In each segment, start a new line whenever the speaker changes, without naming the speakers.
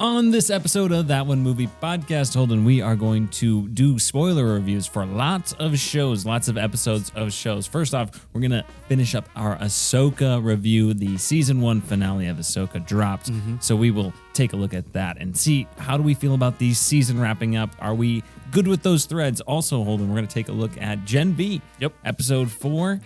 On this episode of That One Movie Podcast, Holden, we are going to do spoiler reviews for lots of shows, lots of episodes of shows. First off, we're going to finish up our Ahsoka review. The season 1 finale of Ahsoka dropped, so we will take a look at that and see how do we feel about the season wrapping up. Are we good with those threads? Also, Holden, we're going to take a look at Gen V, episode 4.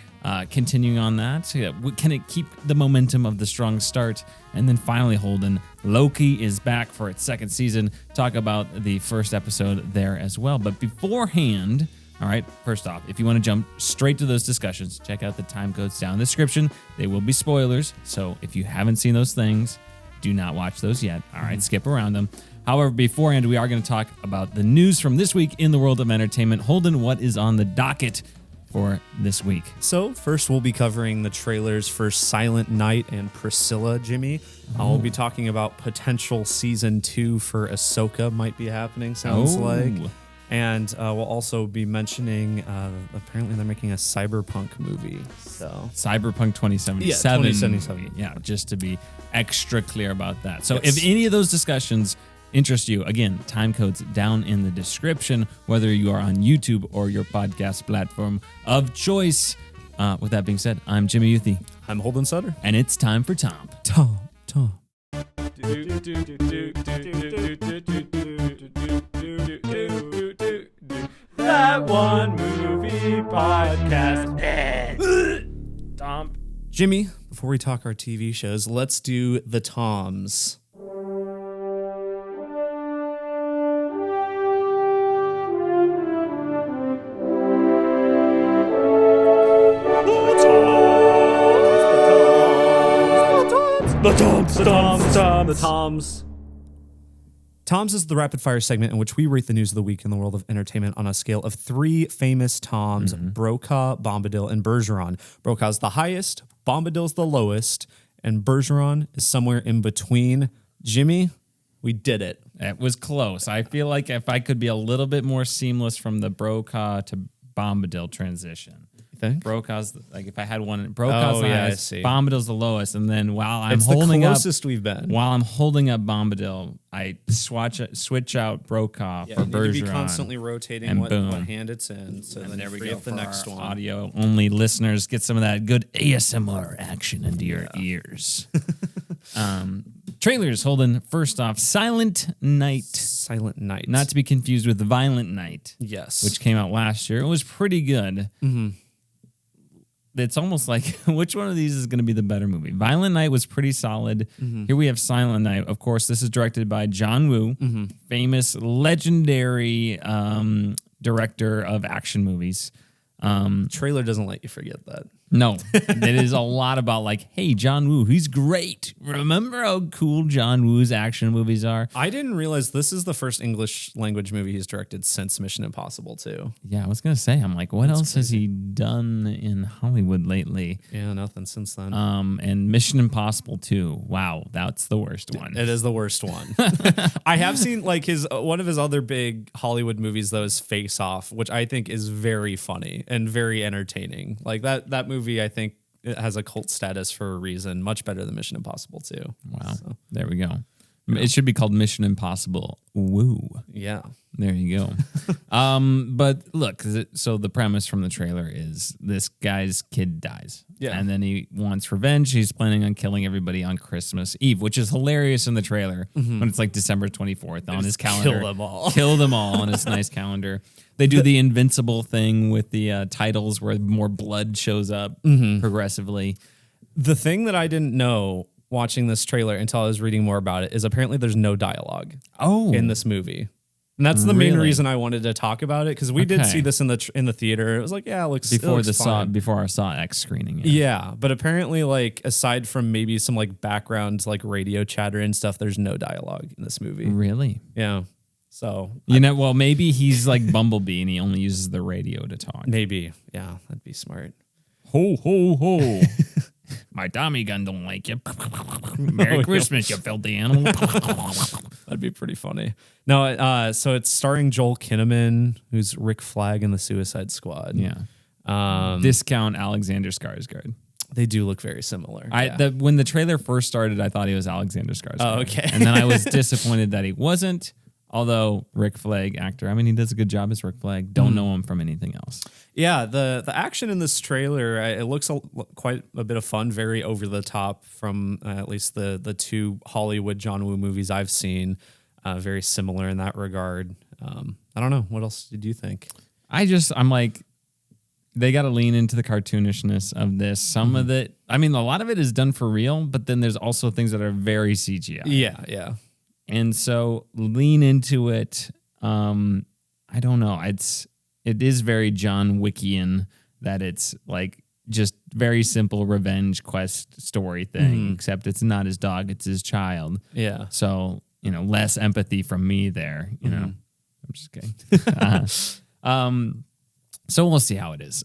Continuing on that, can it keep the momentum of the strong start? And then finally, Holden, Loki is back for its second season. Talk about the first episode there as well. But beforehand, all right, first off, if you want to jump straight to those discussions, check out the time codes down in the description. They will be spoilers. So if you haven't seen those things, do not watch those yet. All right, skip around them. However, beforehand, we are going to talk about the news from this week in the world of entertainment. Holden, what is on the docket for this week?
So first we'll be covering the trailers for Silent Night and Priscilla, Jimmy. We'll be talking about potential season 2 for Ahsoka might be happening, sounds like. And we'll also be mentioning, apparently they're making a Cyberpunk movie. So
Cyberpunk 2077.
Yeah, 2077.
Yeah, just to be extra clear about that. So if any of those discussions interest you, again, time codes down in the description, whether you are on YouTube or your podcast platform of choice. With that being said, I'm Jimmy Youthy.
I'm Holden Sutter.
And it's time for TOMP.
TOMP.
That One Movie Podcast.
TOMP.
Jimmy, before we talk our TV shows, let's do the TOMs.
The TOMs.
TOMs is the rapid fire segment in which we rate the news of the week in the world of entertainment on a scale of 3 famous TOMs, Brokaw, Bombadil, and Bergeron. Brokaw's the highest, Bombadil's the lowest, and Bergeron is somewhere in between. Jimmy, we did it.
It was close. I feel like if I could be a little bit more seamless from the Brokaw to Bombadil transition.
Think?
Brokaw's, like if I had one, Brokaw's the highest,
I see.
Bombadil's the lowest, and then while I'm
It's
holding
the
up,
closest we've been.
while I'm holding up Bombadil, I switch out Brokaw for
You need to be
Bergeron.
constantly rotating
and
what
boom.
hand it's in. So
And
then
there we
free
go
up the
for
next
our
one.
audio only listeners. Get some of that good ASMR action into your ears. Trailers, Holden. First off, Silent Night.
Silent Night.
Not to be confused with Violent Night.
Yes.
Which came out last year. It was pretty good. It's almost like, which one of these is going to be the better movie? Violent Night was pretty solid. Here we have Silent Night. Of course, this is directed by John Woo, famous, legendary director of action movies.
Trailer doesn't let you forget that.
No, it is a lot about like, hey, John Woo, he's great. Remember how cool John Woo's action movies are?
I didn't realize this is the first English language movie he's directed since Mission Impossible 2.
Yeah, I was going to say, I'm like, what else has he done in Hollywood lately?
Yeah, nothing since then.
And Mission Impossible 2. Wow, that's the worst one.
It is the worst one. I have seen like one of his other big Hollywood movies though is Face Off, which I think is very funny and very entertaining. Like that movie, I think it has a cult status for a reason, much better than Mission Impossible 2.
Wow, there we go. It should be called Mission Impossible Woo.
Yeah.
There you go. But look, so the premise from the trailer is this guy's kid dies.
Yeah.
And then he wants revenge. He's planning on killing everybody on Christmas Eve, which is hilarious in the trailer when it's like December 24th on his calendar.
Kill them all.
Kill them all on his nice calendar. They do the Invincible thing with the titles where more blood shows up progressively.
The thing that I didn't know watching this trailer until I was reading more about it is apparently there's no dialogue in this movie. And that's the main reason I wanted to talk about it, because we did see this in the theater. It was like, yeah, it looks fine.
Before our Saw X screening.
Yeah, but apparently, like, aside from maybe some like background like radio chatter and stuff, there's no dialogue in this movie.
Really?
Yeah. So
well, maybe he's like Bumblebee and he only uses the radio to talk.
Maybe, yeah, that'd be smart.
Ho ho ho! My Tommy gun don't like you. Merry Christmas, you filthy animal.
That'd be pretty funny. No, so it's starring Joel Kinnaman, who's Rick Flag in the Suicide Squad.
Yeah. Discount Alexander Skarsgård.
They do look very similar.
When the trailer first started, I thought he was Alexander Skarsgård.
Oh, okay.
And then I was disappointed that he wasn't. Although Rick Flag, actor, I mean, he does a good job as Rick Flag. Don't know him from anything else.
Yeah, the action in this trailer, it looks quite a bit of fun, very over the top from at least the two Hollywood John Woo movies I've seen. Very similar in that regard. I don't know. What else did you think?
I'm like, they got to lean into the cartoonishness of this. Some of it, I mean, a lot of it is done for real, but then there's also things that are very CGI.
Yeah.
And so lean into it. I don't know. It is very John Wickian that it's like just very simple revenge quest story thing, except it's not his dog, it's his child.
Yeah.
So, less empathy from me there, know. I'm just kidding. So we'll see how it is.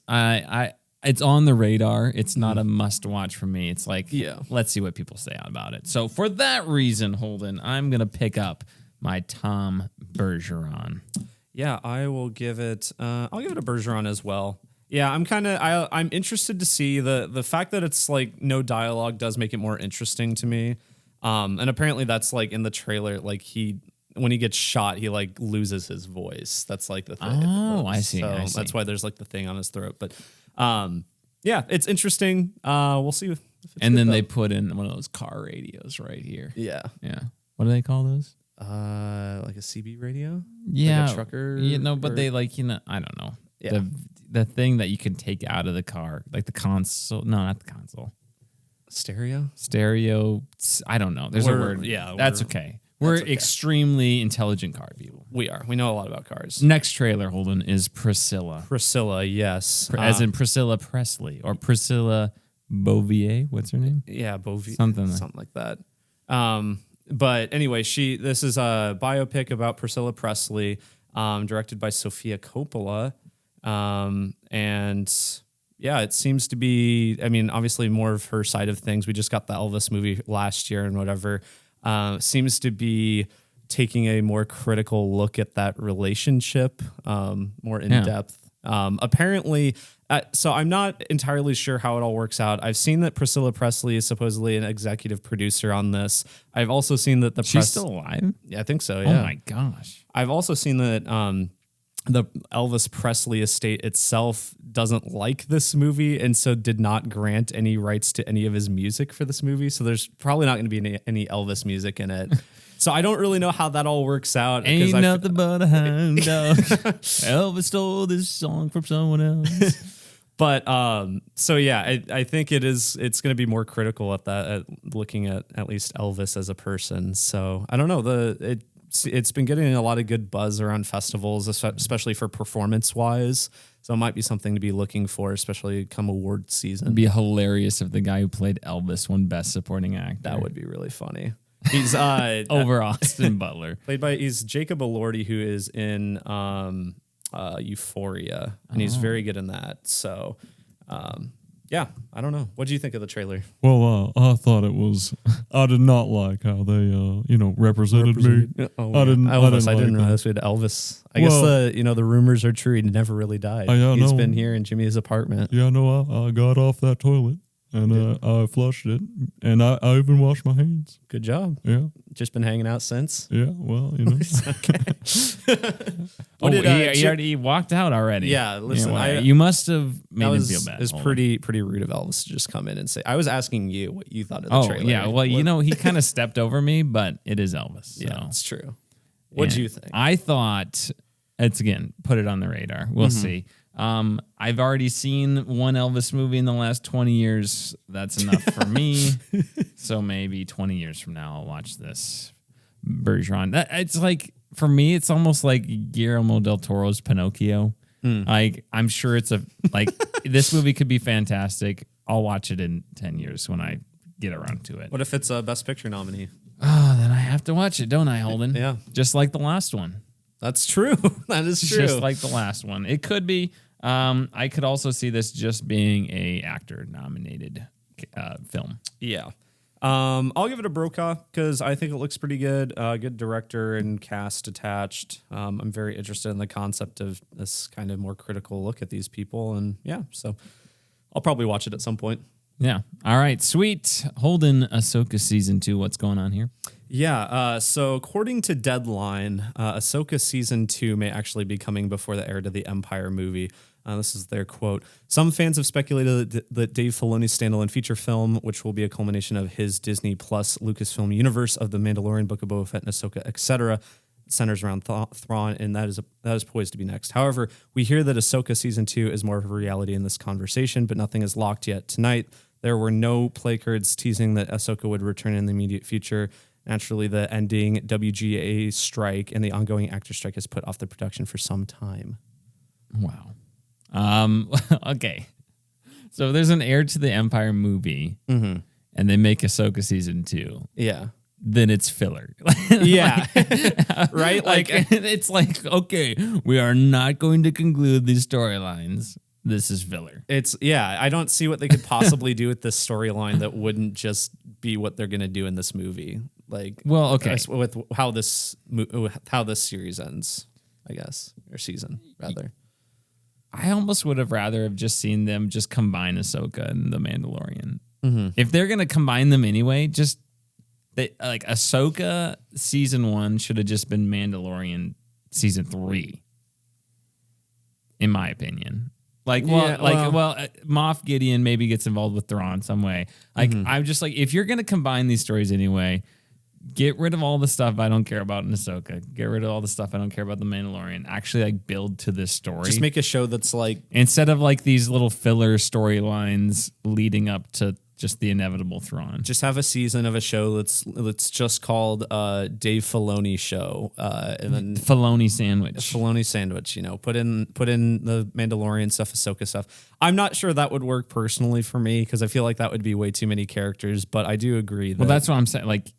It's on the radar. It's not a must watch for me. It's like, let's see what people say about it. So for that reason, Holden, I'm going to pick up my Tom Bergeron.
Yeah, I will give it, I'll give it a Bergeron as well. Yeah, I'm interested to see the fact that it's like no dialogue does make it more interesting to me. And apparently that's like in the trailer, like when he gets shot, he like loses his voice. That's like the thing.
Oh, I see.
That's why there's like the thing on his throat. But yeah, it's interesting. We'll see. If it's
and then
though.
they put in one of those car radios right here.
Yeah.
What do they call those?
Like a CB radio.
Yeah,
like a trucker.
But they like I don't know.
Yeah.
The thing that you can take out of the car, like the console. No, not the console. Stereo. I don't know. There's a word.
Yeah,
that's okay. We're extremely intelligent car people.
We are. We know a lot about cars.
Next trailer, Holden, is Priscilla.
Priscilla, yes.
As in Priscilla Presley or Priscilla Beauvier. What's her name?
Yeah, Beauvier.
Something
like that. But anyway, this is a biopic about Priscilla Presley, directed by Sofia Coppola. And yeah, it seems to be, I mean, obviously more of her side of things. We just got the Elvis movie last year and whatever. Seems to be taking a more critical look at that relationship, more in depth. Apparently, so I'm not entirely sure how it all works out. I've seen that Priscilla Presley is supposedly an executive producer on this. I've also seen that
she's still alive.
Yeah, I think so. Yeah.
Oh my gosh.
I've also seen that the Elvis Presley estate itself doesn't like this movie and so did not grant any rights to any of his music for this movie. So there's probably not going to be any Elvis music in it. So I don't really know how that all works out.
Ain't nothing but a hound dog. Elvis stole this song from someone else.
But so yeah, I think it's going to be more critical at looking at least Elvis as a person. So I don't know, it's been getting a lot of good buzz around festivals, especially for performance-wise. So it might be something to be looking for, especially come award season.
It'd be hilarious if the guy who played Elvis won Best Supporting Actor.
That would be really funny. He's
over Austin Butler.
He's Jacob Elordi, who is in Euphoria, and he's very good in that. So yeah, I don't know. What do you think of the trailer?
Well, I thought it was. I did not like how they, represented me.
Oh,
I didn't.
Elvis. I didn't
like
realize we had Elvis. I guess the rumors are true. He never really died. He's been here in Jimmy's apartment.
Yeah, no, I got off that toilet and I flushed it, and I even washed my hands.
Good job.
Yeah.
Just been hanging out since.
Yeah. Well,
He walked out already.
Yeah, listen,
you must have made him feel bad.
It was pretty rude of Elvis to just come in and say. I was asking you what you thought of the trailer.
Yeah, well, he kind of stepped over me, but it is Elvis. So.
Yeah, it's true. What do you think?
I thought put it on the radar. We'll see. I've already seen one Elvis movie in the last 20 years. That's enough for me. So maybe 20 years from now, I'll watch this Bergeron. It's like, for me, it's almost like Guillermo del Toro's Pinocchio. Like, I'm sure this movie could be fantastic. I'll watch it in 10 years when I get around to it.
What if it's a Best Picture nominee?
Oh, then I have to watch it, don't I, Holden?
Yeah.
Just like the last one.
That's true. That is true.
Just like the last one. It could be. I could also see this just being a actor-nominated film.
Yeah. I'll give it a Brokaw because I think it looks pretty good. Good director and cast attached. I'm very interested in the concept of this kind of more critical look at these people. And yeah, so I'll probably watch it at some point.
Yeah. All right. Sweet. Holden, Ahsoka season 2. What's going on here?
Yeah, so according to Deadline, Ahsoka Season 2 may actually be coming before the Heir to the Empire movie. This is their quote. Some fans have speculated that Dave Filoni's standalone feature film, which will be a culmination of his Disney Plus Lucasfilm universe of The Mandalorian, Book of Boba Fett, and Ahsoka, etc., centers around Thrawn, and that is poised to be next. However, we hear that Ahsoka Season 2 is more of a reality in this conversation, but nothing is locked yet. Tonight, there were no placards teasing that Ahsoka would return in the immediate future. Naturally, the ending WGA strike and the ongoing actor strike has put off the production for some time.
Wow. Okay. So there's an Heir to the Empire movie, and they make Ahsoka season 2.
Yeah.
Then it's filler.
Yeah. Right?
Like, it's like, okay, we are not going to conclude these storylines. This is filler.
I don't see what they could possibly do with this storyline that wouldn't just be what they're going to do in this movie. Like,
well, okay,
with how this series ends, I guess, or season rather.
I almost would have rather have just seen them just combine Ahsoka and the Mandalorian. If they're gonna combine them anyway, like Ahsoka season 1 should have just been Mandalorian season 3, in my opinion. Like, Moff Gideon maybe gets involved with Thrawn some way. Like, I'm just like, if you're gonna combine these stories anyway, get rid of all the stuff I don't care about in Ahsoka. Get rid of all the stuff I don't care about the Mandalorian. Actually, like, build to this story.
Just make a show that's like,
instead of like these little filler storylines leading up to just the inevitable Thrawn.
Just have a season of a show that's just called Dave Filoni show, and then
Filoni sandwich.
Filoni sandwich. You know, put in the Mandalorian stuff, Ahsoka stuff. I'm not sure that would work personally for me because I feel like that would be way too many characters. But I do agree.
Well, that's what I'm saying. Like,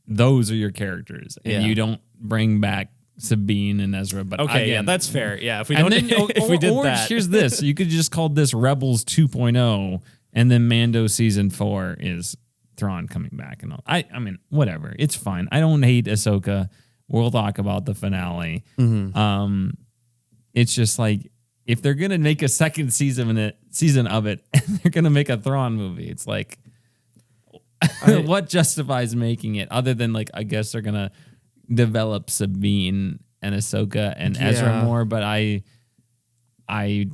those are your characters, and you don't bring back Sabine and Ezra. But
okay,
again,
that's fair. Yeah, if we
did
that,
here's this: you could just call this Rebels 2.0, and then Mando season 4 is Thrawn coming back and all. I mean, whatever, it's fine. I don't hate Ahsoka. We'll talk about the finale. It's just like, if they're gonna make a second season of it, and they're gonna make a Thrawn movie, it's like, what justifies making it other than, like, I guess they're gonna develop Sabine and Ahsoka and Ezra more, but I don't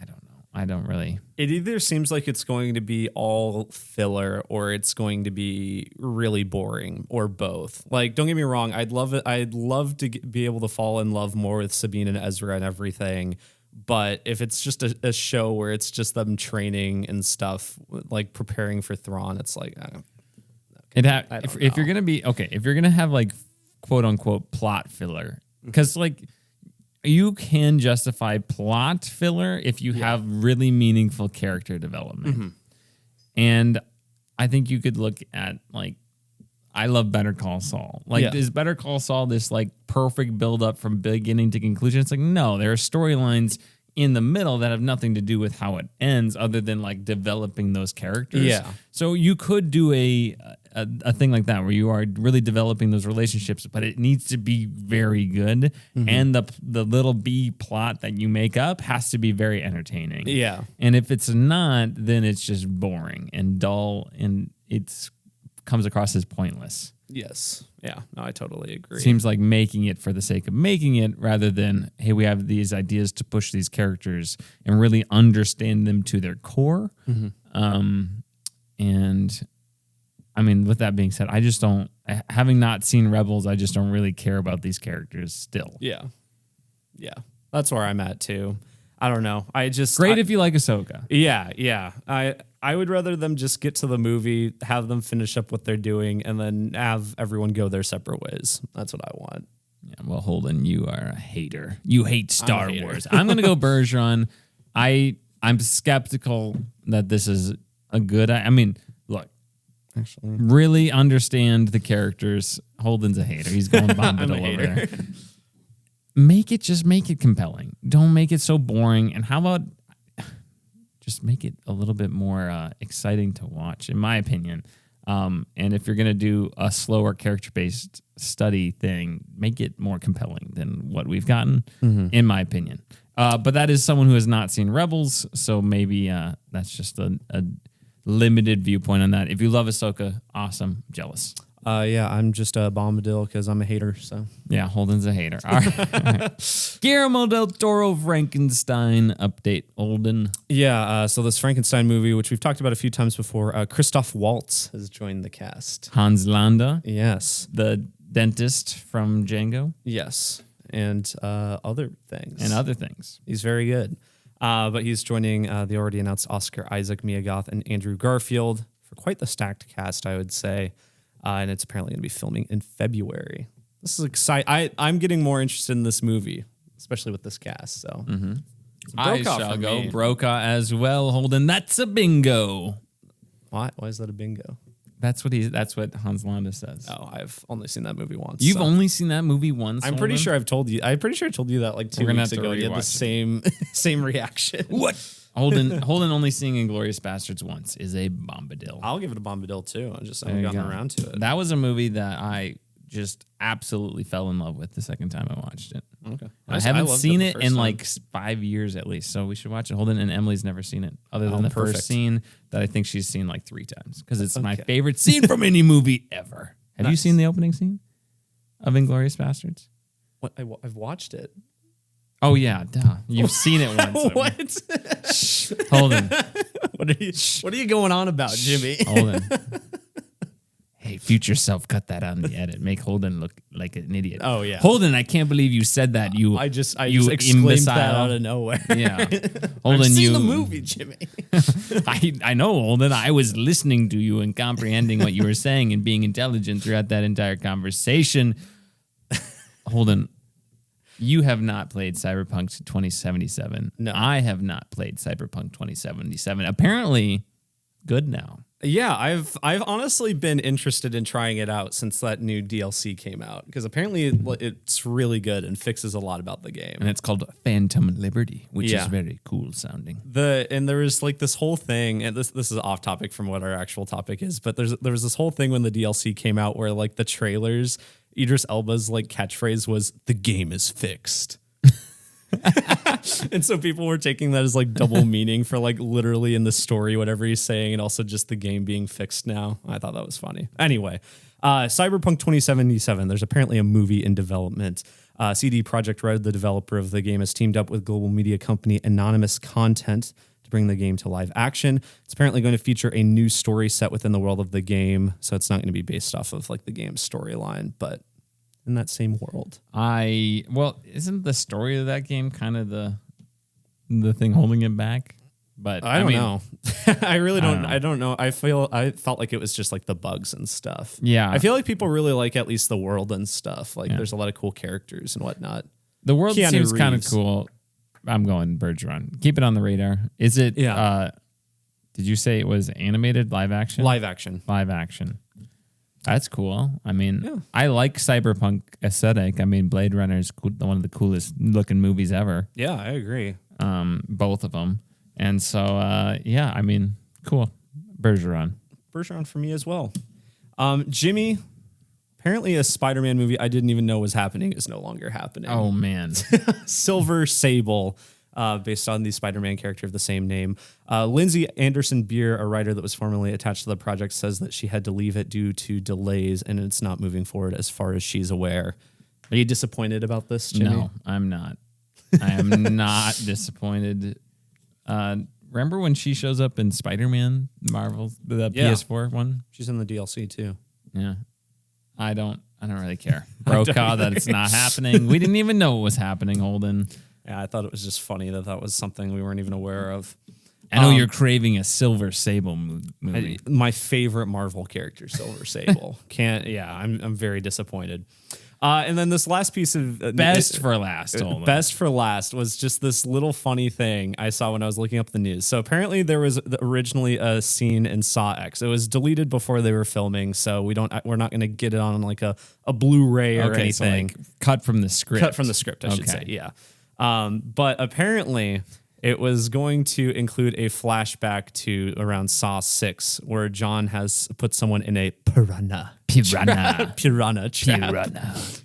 know. I don't really.
It either seems like it's going to be all filler or it's going to be really boring, or both. Like, don't get me wrong, I'd love it. I'd love to be able to fall in love more with Sabine and Ezra and everything. But if it's just a show where it's just them training and stuff, like preparing for Thrawn, it's like, I don't.
If you're gonna be okay, if you're gonna have like quote unquote plot filler, because like you can justify plot filler if you have really meaningful character development, and I think you could look at, like, I love Better Call Saul. Like, is Better Call Saul this like perfect build up from beginning to conclusion? It's like, no, there are storylines in the middle that have nothing to do with how it ends, other than like developing those characters. Yeah. So you could do a thing like that where you are really developing those relationships, but it needs to be very good, and the little B plot that you make up has to be very entertaining. Yeah. And if it's not, then it's just boring and dull, and it's comes across as pointless.
Yes. Yeah. No, I totally agree.
Seems like making it for the sake of making it, rather than, hey, we have these ideas to push these characters and really understand them to their core. And I mean, with that being said, I just don't, having not seen Rebels, I just don't really care about these characters still.
Yeah. Yeah. That's where I'm at too. I don't know.
Great if you like Ahsoka.
Yeah. Yeah. I would rather them just get to the movie, have them finish up what they're doing, and then have everyone go their separate ways. That's what I want.
Yeah, well, Holden, you are a hater. You hate Star Wars. I'm going to go Bergeron. I'm skeptical that this is a good... I mean, look, actually, really understand the characters. Holden's a hater. He's going Bombadil over there. Make it compelling. Don't make it so boring. And how about... just make it a little bit more exciting to watch, in my opinion. And if you're going to do a slower character-based study thing, make it more compelling than what we've gotten, in my opinion. But that is someone who has not seen Rebels, so maybe that's just limited viewpoint on that. If you love Ahsoka, awesome. Jealous.
Yeah, I'm just a Bombadil because I'm a hater. So
Yeah, Holden's a hater. All right. Guillermo del Toro Frankenstein update. Holden.
yeah, so this Frankenstein movie, which we've talked about a few times before, Christoph Waltz has joined the cast.
Hans Landa,
Yes,
the dentist from Django,
yes, and other things.
and other things.
He's very good. But he's joining the already announced Oscar Isaac, Mia Goth, and Andrew Garfield for quite the stacked cast, I would say. And it's apparently going to be filming in February. This is exciting. I'm getting more interested in this movie, especially with this cast. So
I
Brokaw
shall
for
go
me.
Brokaw as well. Holden, that's a bingo.
Why is that a bingo?
That's what Hans Landa says.
Oh, I've only seen that movie once.
You've
so.
only seen that movie once.
I'm pretty
Holden?
sure I've told you. I'm pretty sure I told you that like 2
We're gonna
weeks
have to
ago. You had the
rewatch
same reaction.
What? Holden only seeing Inglourious Bastards once is a bombadil.
I'll give it a Bombadil too. I
There
haven't
you
gotten
go.
around to it.
That was a movie that I just absolutely fell in love with the second time I watched it.
Okay.
I haven't
loved
seen
the
it
first
in
time.
like 5 years at least, so we should watch it. Holden and Emily's never seen it, other than the
perfect.
first scene that I think she's seen like 3 times because it's my
Okay.
favorite scene from any movie ever. Have you
Nice.
seen the opening scene of Inglourious Bastards?
What I've watched it.
Oh yeah, duh. You've seen it once.
What?
Holden,
What are you going on about, Jimmy?
Holden. Hey, future self, cut that on the edit. Make Holden look like an idiot.
Oh, yeah.
Holden, I can't believe you said that. You,
I just
you
exclaimed
imbecile.
that out of nowhere.
Yeah,
I've
Holden,
seen
you.
the movie, Jimmy.
I know, Holden. I was listening to you and comprehending what you were saying and being intelligent throughout that entire conversation. Holden, you have not played Cyberpunk 2077.
No.
I have not played Cyberpunk 2077. Apparently, good now.
Yeah, I've honestly been interested in trying it out since that new DLC came out because apparently it's really good and fixes a lot about the game.
And it's called Phantom Liberty, which
Yeah.
is very cool sounding.
And there was like this whole thing, and this is off topic from what our actual topic is, but there was this whole thing when the DLC came out where like the trailers, Idris Elba's like catchphrase was "the game is fixed." And so people were taking that as like double meaning for like literally in the story, whatever he's saying, and also just the game being fixed now. I thought that was funny. Anyway, Cyberpunk 2077, there's apparently a movie in development. CD Projekt Red, the developer of the game, has teamed up with global media company Anonymous Content to bring the game to live action. It's apparently going to feature a new story set within the world of the game, so it's not going to be based off of like the game's storyline, but in that same world.
Isn't the story of that game kind of the thing holding it back? But
I don't know. I really don't.
know.
I don't know. I felt like it was just like the bugs and stuff.
Yeah.
I feel like people really like at least the world and stuff. Like
Yeah.
there's a lot of cool characters and whatnot.
The world
Keanu
seems kind of
Reeves.
cool. I'm going Bergeron. Keep it on the radar. Is it?
Yeah.
Did you say it was animated live action?
Live action.
Live action. That's cool. I mean,
Yeah.
I like cyberpunk aesthetic. I mean, Blade Runner is one of the coolest looking movies ever.
Yeah, I agree.
Both of them. And so, yeah, I mean, cool. Bergeron.
Bergeron for me as well. Jimmy, apparently a Spider-Man movie I didn't even know was happening is no longer happening.
Oh, man.
Silver Sable, based on the Spider-Man character of the same name. Lindsay Anderson Beer, a writer that was formerly attached to the project, says that she had to leave it due to delays and it's not moving forward as far as she's aware. Are you disappointed about this, Jimmy?
No, I'm not. I am not disappointed. Remember when she shows up in Spider-Man, Marvel's, the
Yeah.
PS4 one?
She's in the DLC too.
Yeah. I don't really care. Brokaw that it's not happening. We didn't even know it was happening, Holden.
Yeah, I thought it was just funny that was something we weren't even aware of.
I know you're craving a Silver Sable movie.
My favorite Marvel character, Silver Sable. I'm very disappointed. And then this last piece of
Best for last, Holden.
Best for last was just this little funny thing I saw when I was looking up the news. So apparently there was originally a scene in Saw X. It was deleted before they were filming, so we're not going to get it on like a Blu-ray or
Okay, so
anything.
like cut from the script.
Cut from the script, I should
Okay.
say. Yeah. But apparently It was going to include a flashback to around Saw 6, where John has put someone in a piranha trap.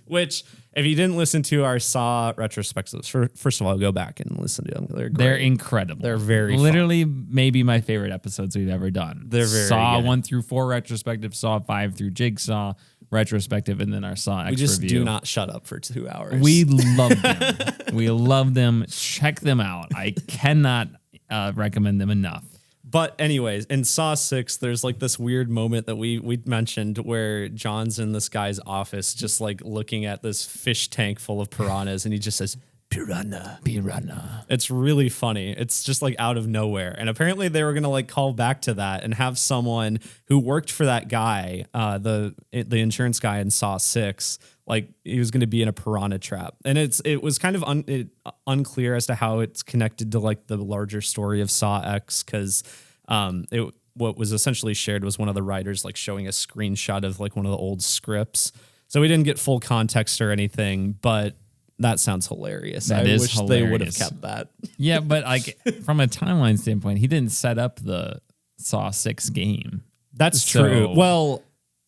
Which, if you didn't listen to our Saw retrospectives, first of all, go back and listen to them. They're great.
They're incredible.
They're very
literally maybe my favorite episodes we've ever done.
They're very
Saw
good.
1 through 4 retrospective, Saw 5 through Jigsaw retrospective, and then our Saw X
We just
review.
do not shut up for 2 hours.
We love them. We love them. Check them out. I cannot recommend them enough.
But anyways, in Saw 6, there's like this weird moment that we mentioned where John's in this guy's office just like looking at this fish tank full of piranhas, and he just says, piranha. It's really funny. It's just like out of nowhere. And apparently they were going to like call back to that and have someone who worked for that guy, the insurance guy in Saw 6, like he was going to be in a piranha trap. And it was kind of unclear as to how it's connected to like the larger story of Saw X, because what was essentially shared was one of the writers like showing a screenshot of like one of the old scripts. So we didn't get full context or anything, but that sounds hilarious. I wish they would have kept that.
Yeah, but like from a timeline standpoint, he didn't set up the Saw 6 game.
That's
So,
true. Well,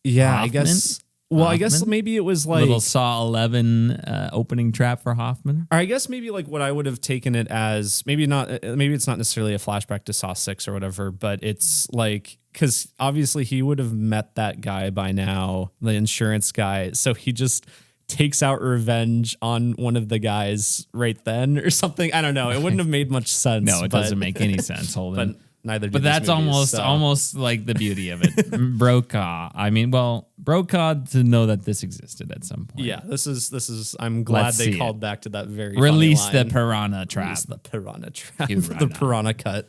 yeah,
Hoffman?
I guess. Well, I guess
Hoffman?
maybe it was like,
Little Saw 11 opening trap for Hoffman.
or I guess maybe like what I would have taken it as, maybe not. Maybe it's not necessarily a flashback to Saw 6 or whatever, but it's like, because obviously he would have met that guy by now, the insurance guy. So he just takes out revenge on one of the guys right then or something. I don't know. It wouldn't have made much sense.
No, it doesn't make any sense, Holden.
But neither do
But
these
that's
movies,
almost like the beauty of it. Brokaw. I mean, Brokaw to know that this existed at some point.
Yeah, this is. I'm glad
Let's
they
see
called
it.
back to that very
Release
funny
the
line.
piranha trap.
Release the piranha trap.
Piranha.
The piranha cut.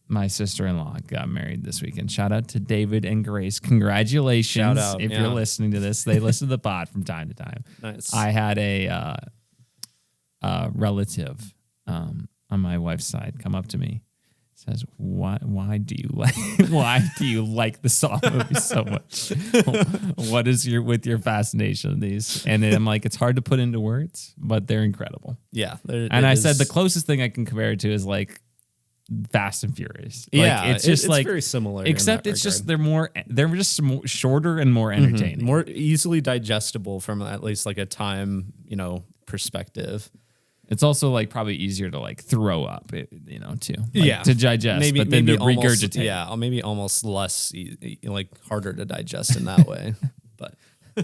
My sister-in-law got married this weekend. Shout out to David and Grace. Congratulations.
Shout out,
if
yeah.
you're listening to this. They listen to the pod from time to time.
Nice.
I had a relative on my wife's side come up to me. Says, why do you like the Saw movie so much? What is with your fascination of these? And then I'm like, it's hard to put into words, but they're incredible.
Yeah.
And I said the closest thing I can compare it to is like Fast and Furious.
Yeah,
Like, it's just
it's
like
very similar. in
except
that
it's just
regard.
they're just shorter and more entertaining.
more easily digestible from at least like a time, perspective.
It's also like probably easier to like throw up, too. Like, to digest,
maybe
but then to
almost,
regurgitate.
Yeah, or maybe almost less like harder to digest in that way. But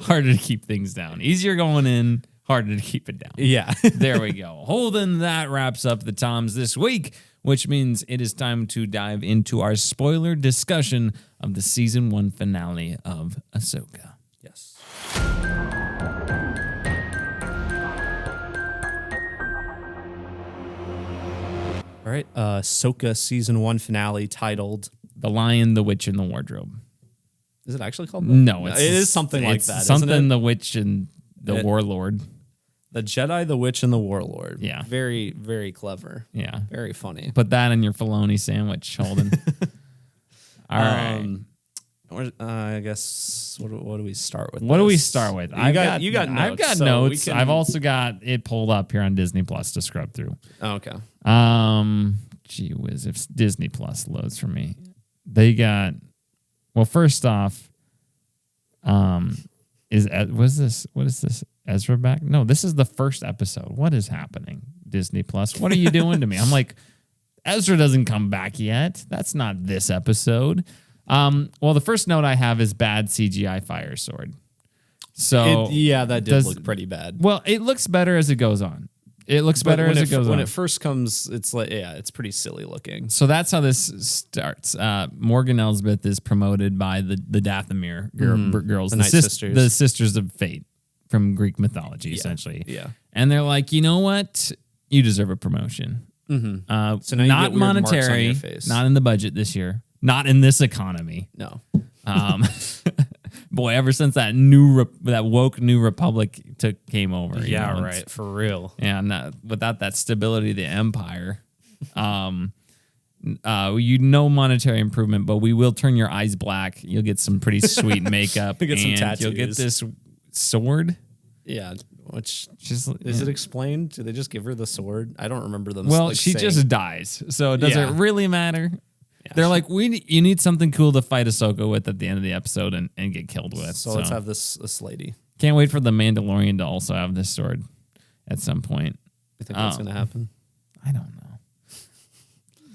Harder to keep things down. Easier going in, harder to keep it down.
yeah.
There we go. Holden, that wraps up the Toms this week, which means it is time to dive into our spoiler discussion of the season 1 finale of Ahsoka.
Yes. All right, Ahsoka season 1 finale titled.
The Lion, the Witch, and the Wardrobe.
Is it actually called that?
No,
it is something like
it's
that.
Something
isn't it?
the Witch and the Warlord.
The Jedi, the Witch, and the Warlord.
Yeah.
Very, very clever.
Yeah.
Very funny.
Put that in your Filoni sandwich, Holden. All right.
I guess what do we start with?
What do we
this?
start with?
You got notes.
I've got
so we
notes.
can-
I've also got it pulled up here on Disney Plus to scrub through.
Oh, okay.
Gee whiz, if Disney Plus loads for me. They got, well, first off, what is this? Ezra back? No, this is the first episode. What is happening? Disney Plus. What are you doing to me? I'm like, Ezra doesn't come back yet. That's not this episode. Well, the first note I have is bad CGI fire sword. So
that did look pretty bad.
well, it looks better as it goes on. It looks better as it goes on.
When it first comes, it's like, it's pretty silly looking.
So that's how this starts. Morgan Elsbeth is promoted by the Dathomir girls,
The Night Sisters.
the Sisters of Fate from Greek mythology, essentially.
Yeah.
And they're like, you know what? You deserve a promotion.
So now you
Not
get weird marks on
monetary,
your face.
not in the budget this year, not in this economy.
No.
Boy, ever since that woke New Republic came over. It's-
For real.
Yeah, without that stability of the empire, monetary improvement, but we will turn your eyes black. You'll get some pretty sweet makeup,
You'll get some
and you'll get
tattoos.
this sword.
Yeah, which
She's
is it explained? Do they just give her the sword? I don't remember them.
Well,
like,
she
saying.
just dies. So does
Yeah.
it really matter? They're like, you need something cool to fight Ahsoka with at the end of the episode and get killed with.
So let's have this lady.
Can't wait for the Mandalorian to also have this sword at some point.
You think that's going to happen?
I don't know.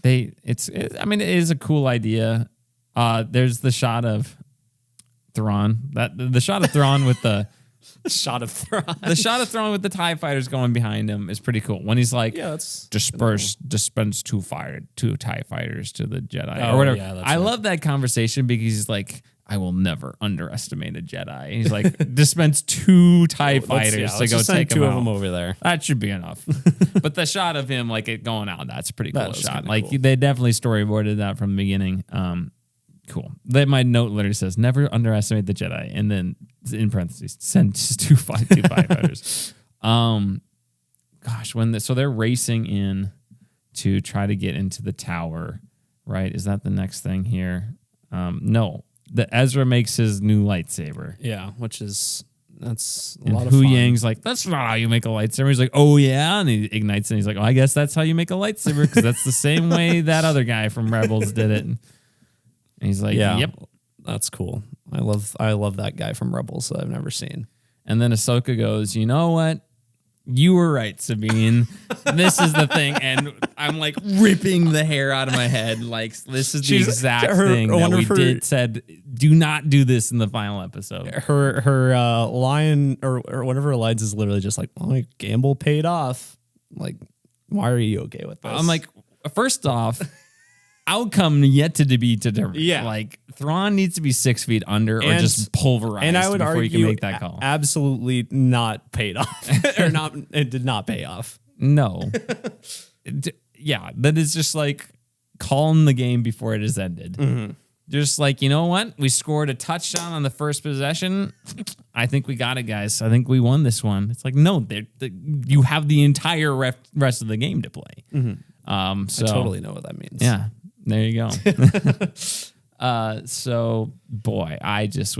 It is a cool idea. There's the shot of Thrawn. The shot of Thrawn with the
Shot of Thrawn.
the shot of Thrawn with the TIE fighters going behind him is pretty cool. When he's like, dispense two TIE fighters to the Jedi or whatever.
Yeah,
I love that conversation because he's like, I will never underestimate a Jedi. And he's like, dispense two TIE fighters to go take
two
them
of
out.
them over there.
That should be enough. But the shot of him like it going out, that's a pretty cool shot.
kinda
Like
cool.
they definitely storyboarded that from the beginning. Cool. My note literally says, never underestimate the Jedi. And then in parentheses, send just two firefighters. So they're racing in to try to get into the tower, right? Is that the next thing here? No. Ezra makes his new lightsaber.
Yeah, that's a
And
lot of
Hu
fun.
Yang's like, that's not how you make a lightsaber. He's like, oh yeah, and he ignites it. And he's like, oh, I guess that's how you make a lightsaber because that's the same way that other guy from Rebels did it. And he's like, yep.
That's cool. I love that guy from Rebels that I've never seen.
And then Ahsoka goes, you know what? You were right, Sabine. This is the thing. And I'm like ripping the hair out of my head. Like, this is the exact thing that we said, do not do this in the final episode.
Her line or one of her lines is literally just like, well, my gamble paid off. Like, why are you okay with this?
I'm like, first off, outcome yet to be determined.
Yeah.
Like, Thrawn needs to be 6 feet under or just pulverized
and I would
before
argue
you can make that call.
Absolutely not paid off. Or not, it did not pay off.
No. Yeah, that is just like calling the game before it has ended.
Mm-hmm.
Just like, you know what? We scored a touchdown on the first possession. I think we got it, guys. I think we won this one. It's like, no, you have the entire rest of the game to play.
Mm-hmm.
So
I totally know what that means.
Yeah, there you go. So, boy, I just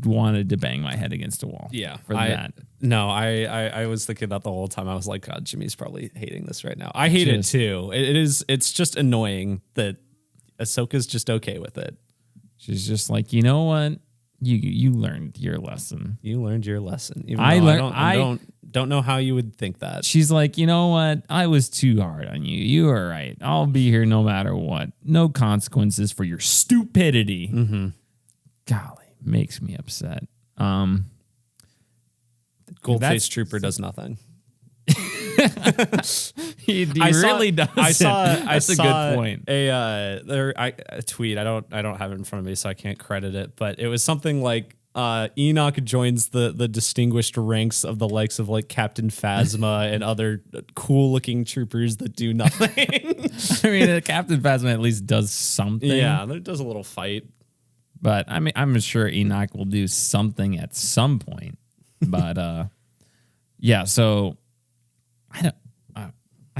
wanted to bang my head against a wall.
Yeah,
for that.
No, I was thinking that the whole time. I was like, God, Jimmy's probably hating this right now. I hate it too. It's just annoying that Ahsoka's just okay with it.
She's just like, you know what? You learned your lesson.
You learned your lesson. Even
I
though
learned.
I don't know how you would think that.
She's like, you know what? I was too hard on you. You were right. I'll be here no matter what. No consequences for your stupidity.
Mm-hmm.
Golly, makes me upset.
Goldface Trooper does nothing.
he really does.
That's
a good point.
A tweet. I don't have it in front of me, so I can't credit it. But it was something like Enoch joins the distinguished ranks of the likes of like Captain Phasma and other cool looking troopers that do nothing.
I mean, Captain Phasma at least does something.
Yeah, it does a little fight.
But I mean, I'm sure Enoch will do something at some point. But yeah, so I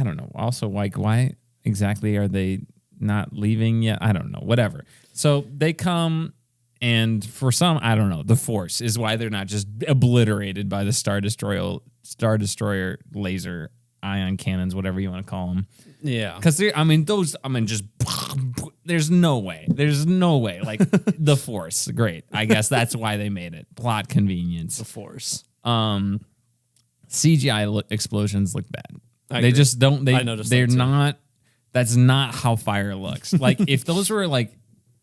don't know. Also, like, why exactly are they not leaving yet? I don't know. Whatever. So they come, and for some, I don't know. The Force is why they're not just obliterated by the Star Destroyer laser ion cannons, whatever you want to call them.
Yeah,
because just there's no way. There's no way. Like the Force, great. I guess that's why they made it. Plot convenience.
the Force.
CGI explosions look bad.
I
They
agree.
just don't.
I noticed
They're
that too.
not. That's not how fire looks. Like if those were like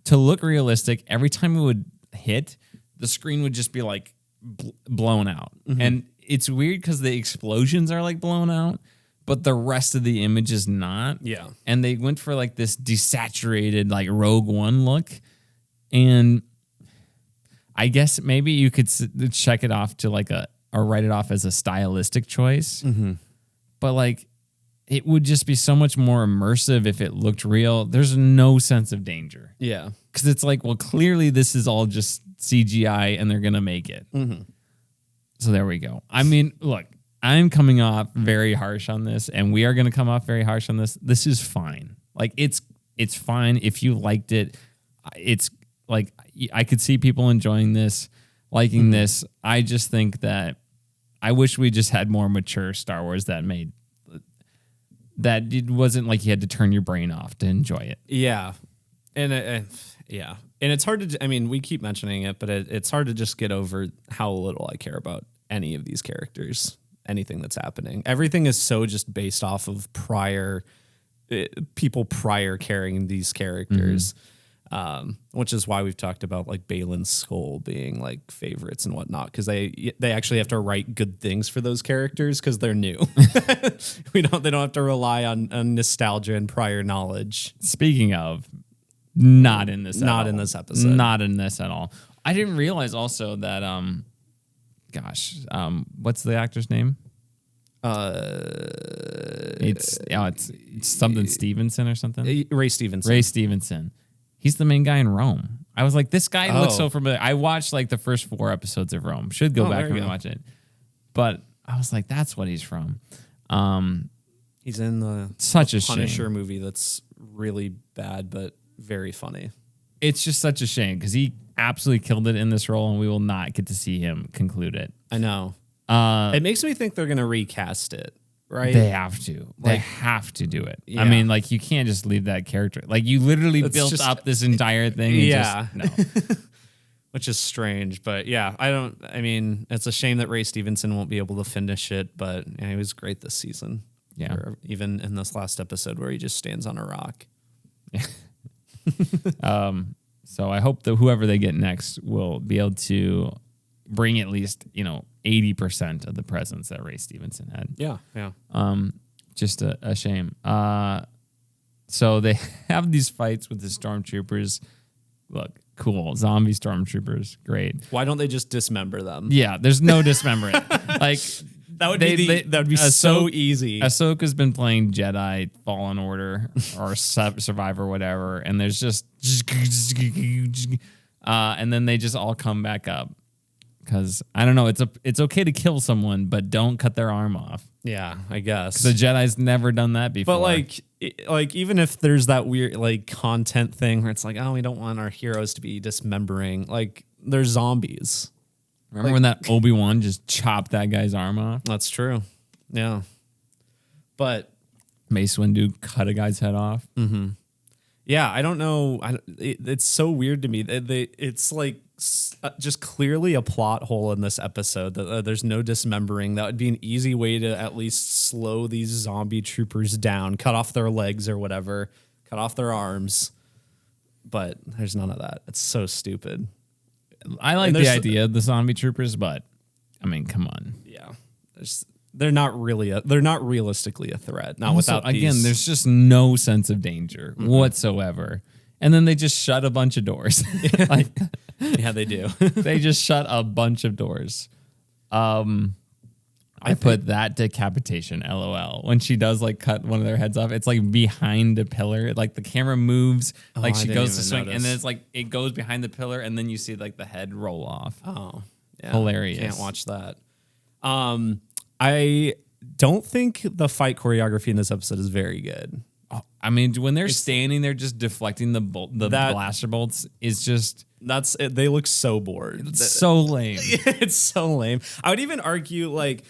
to look realistic, every time it would hit, the screen would just be like blown out.
Mm-hmm.
And it's weird because the explosions are like blown out, but the rest of the image is not.
Yeah.
And they went for like this desaturated like Rogue One look, and I guess maybe you could check it off to like or write it off as a stylistic choice.
Mm-hmm.
But like, it would just be so much more immersive if it looked real. There's no sense of danger.
Yeah.
Because it's like, well, clearly this is all just CGI and they're going to make it.
Mm-hmm.
So there we go. I mean, look, I'm coming off very harsh on this, and we are going to come off very harsh on this. This is fine. Like, it's fine. If you liked it, it's like, I could see people enjoying this, liking this. I just think that I wish we just had more mature Star Wars that it wasn't like you had to turn your brain off to enjoy it.
Yeah. And it's hard to, I mean, we keep mentioning it, but it's hard to just get over how little I care about any of these characters, anything that's happening. Everything is so just based off of people prior carrying these characters, which is why we've talked about like Balin's Skull being like favorites and whatnot, because they actually have to write good things for those characters because they're new. They don't have to rely on nostalgia and prior knowledge.
Speaking of, not in this episode. Not in this at all. I didn't realize also that what's the actor's name? It's something Stevenson or something.
Ray Stevenson.
Ray Stevenson. He's the main guy in Rome. I was like, this guy looks so familiar. I watched like the first 4 episodes of Rome. Should go back and watch it. But I was like, that's what he's from.
He's in the Punisher movie that's really bad but very funny.
It's just such a shame because he absolutely killed it in this role, and we will not get to see him conclude it.
I know. It makes me think they're going to recast it, right?
They have to. They have to do it. Yeah. I mean, like, you can't just leave that character. Like, you literally built up this entire thing.
Yeah.
And no.
Which is strange, but yeah, I mean, it's a shame that Ray Stevenson won't be able to finish it, but he was great this season.
Yeah.
Or even in this last episode where he just stands on a rock.
Yeah. So I hope that whoever they get next will be able to bring at least, 80% of the presence that Ray Stevenson had.
Yeah, yeah.
Just a shame. So they have these fights with the stormtroopers. Look, cool. Zombie stormtroopers. Great.
Why don't they just dismember them?
Yeah, there's no dismembering. Like,
that would be so easy.
Ahsoka's been playing Jedi Fallen Order or Survivor, whatever, and there's just and then they just all come back up because I don't know. It's okay to kill someone, but don't cut their arm off.
Yeah, I guess
the Jedi's never done that before.
But like even if there's that weird like content thing where it's like, oh, we don't want our heroes to be dismembering, like they're zombies.
Remember when that Obi-Wan just chopped that guy's arm off?
That's true. Yeah. But
Mace Windu cut a guy's head off.
Mm-hmm. Yeah, I don't know. It's so weird to me. It's like just clearly a plot hole in this episode that there's no dismembering. That would be an easy way to at least slow these zombie troopers down, cut off their legs or whatever, cut off their arms. But there's none of that. It's so stupid.
I like the idea of the zombie troopers, but I mean, come on.
Yeah, they're not realistically a threat. Not also, without
again. There's just no sense of danger whatsoever, and then they just shut a bunch of doors.
Yeah, they do.
They just shut a bunch of doors. I put that decapitation, LOL. When she does like cut one of their heads off, it's like behind a pillar. Like the camera moves, like she goes to swing, and then it's like it goes behind the pillar, and then you see like the head roll off.
Oh, yeah.
Hilarious!
Can't watch that. I don't think the fight choreography in this episode is very good.
Oh, I mean, when they're standing there just deflecting the blaster bolts, is just
that's it. They look so bored.
It's so lame.
It's so lame. I would even argue like.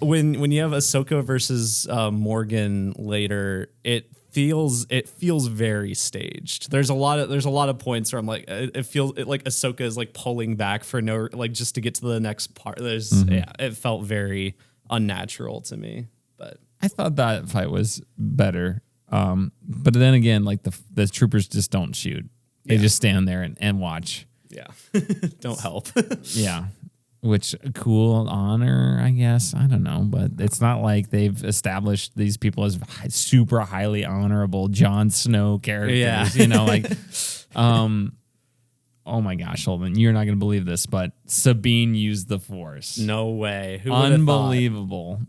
When you have Ahsoka versus Morgan later, it feels very staged. There's a lot of points where I'm like, it feels like Ahsoka is like pulling back for no like just to get to the next part. It felt very unnatural to me. But
I thought that fight was better. But then again, like the troopers just don't shoot. They just stand there and watch.
Yeah, don't help.
Yeah. Which cool honor, I guess. I don't know, but it's not like they've established these people as super highly honorable Jon Snow characters. Yeah. Oh my gosh, Holden, you're not going to believe this, but Sabine used the Force.
No way.
Who Unbelievable.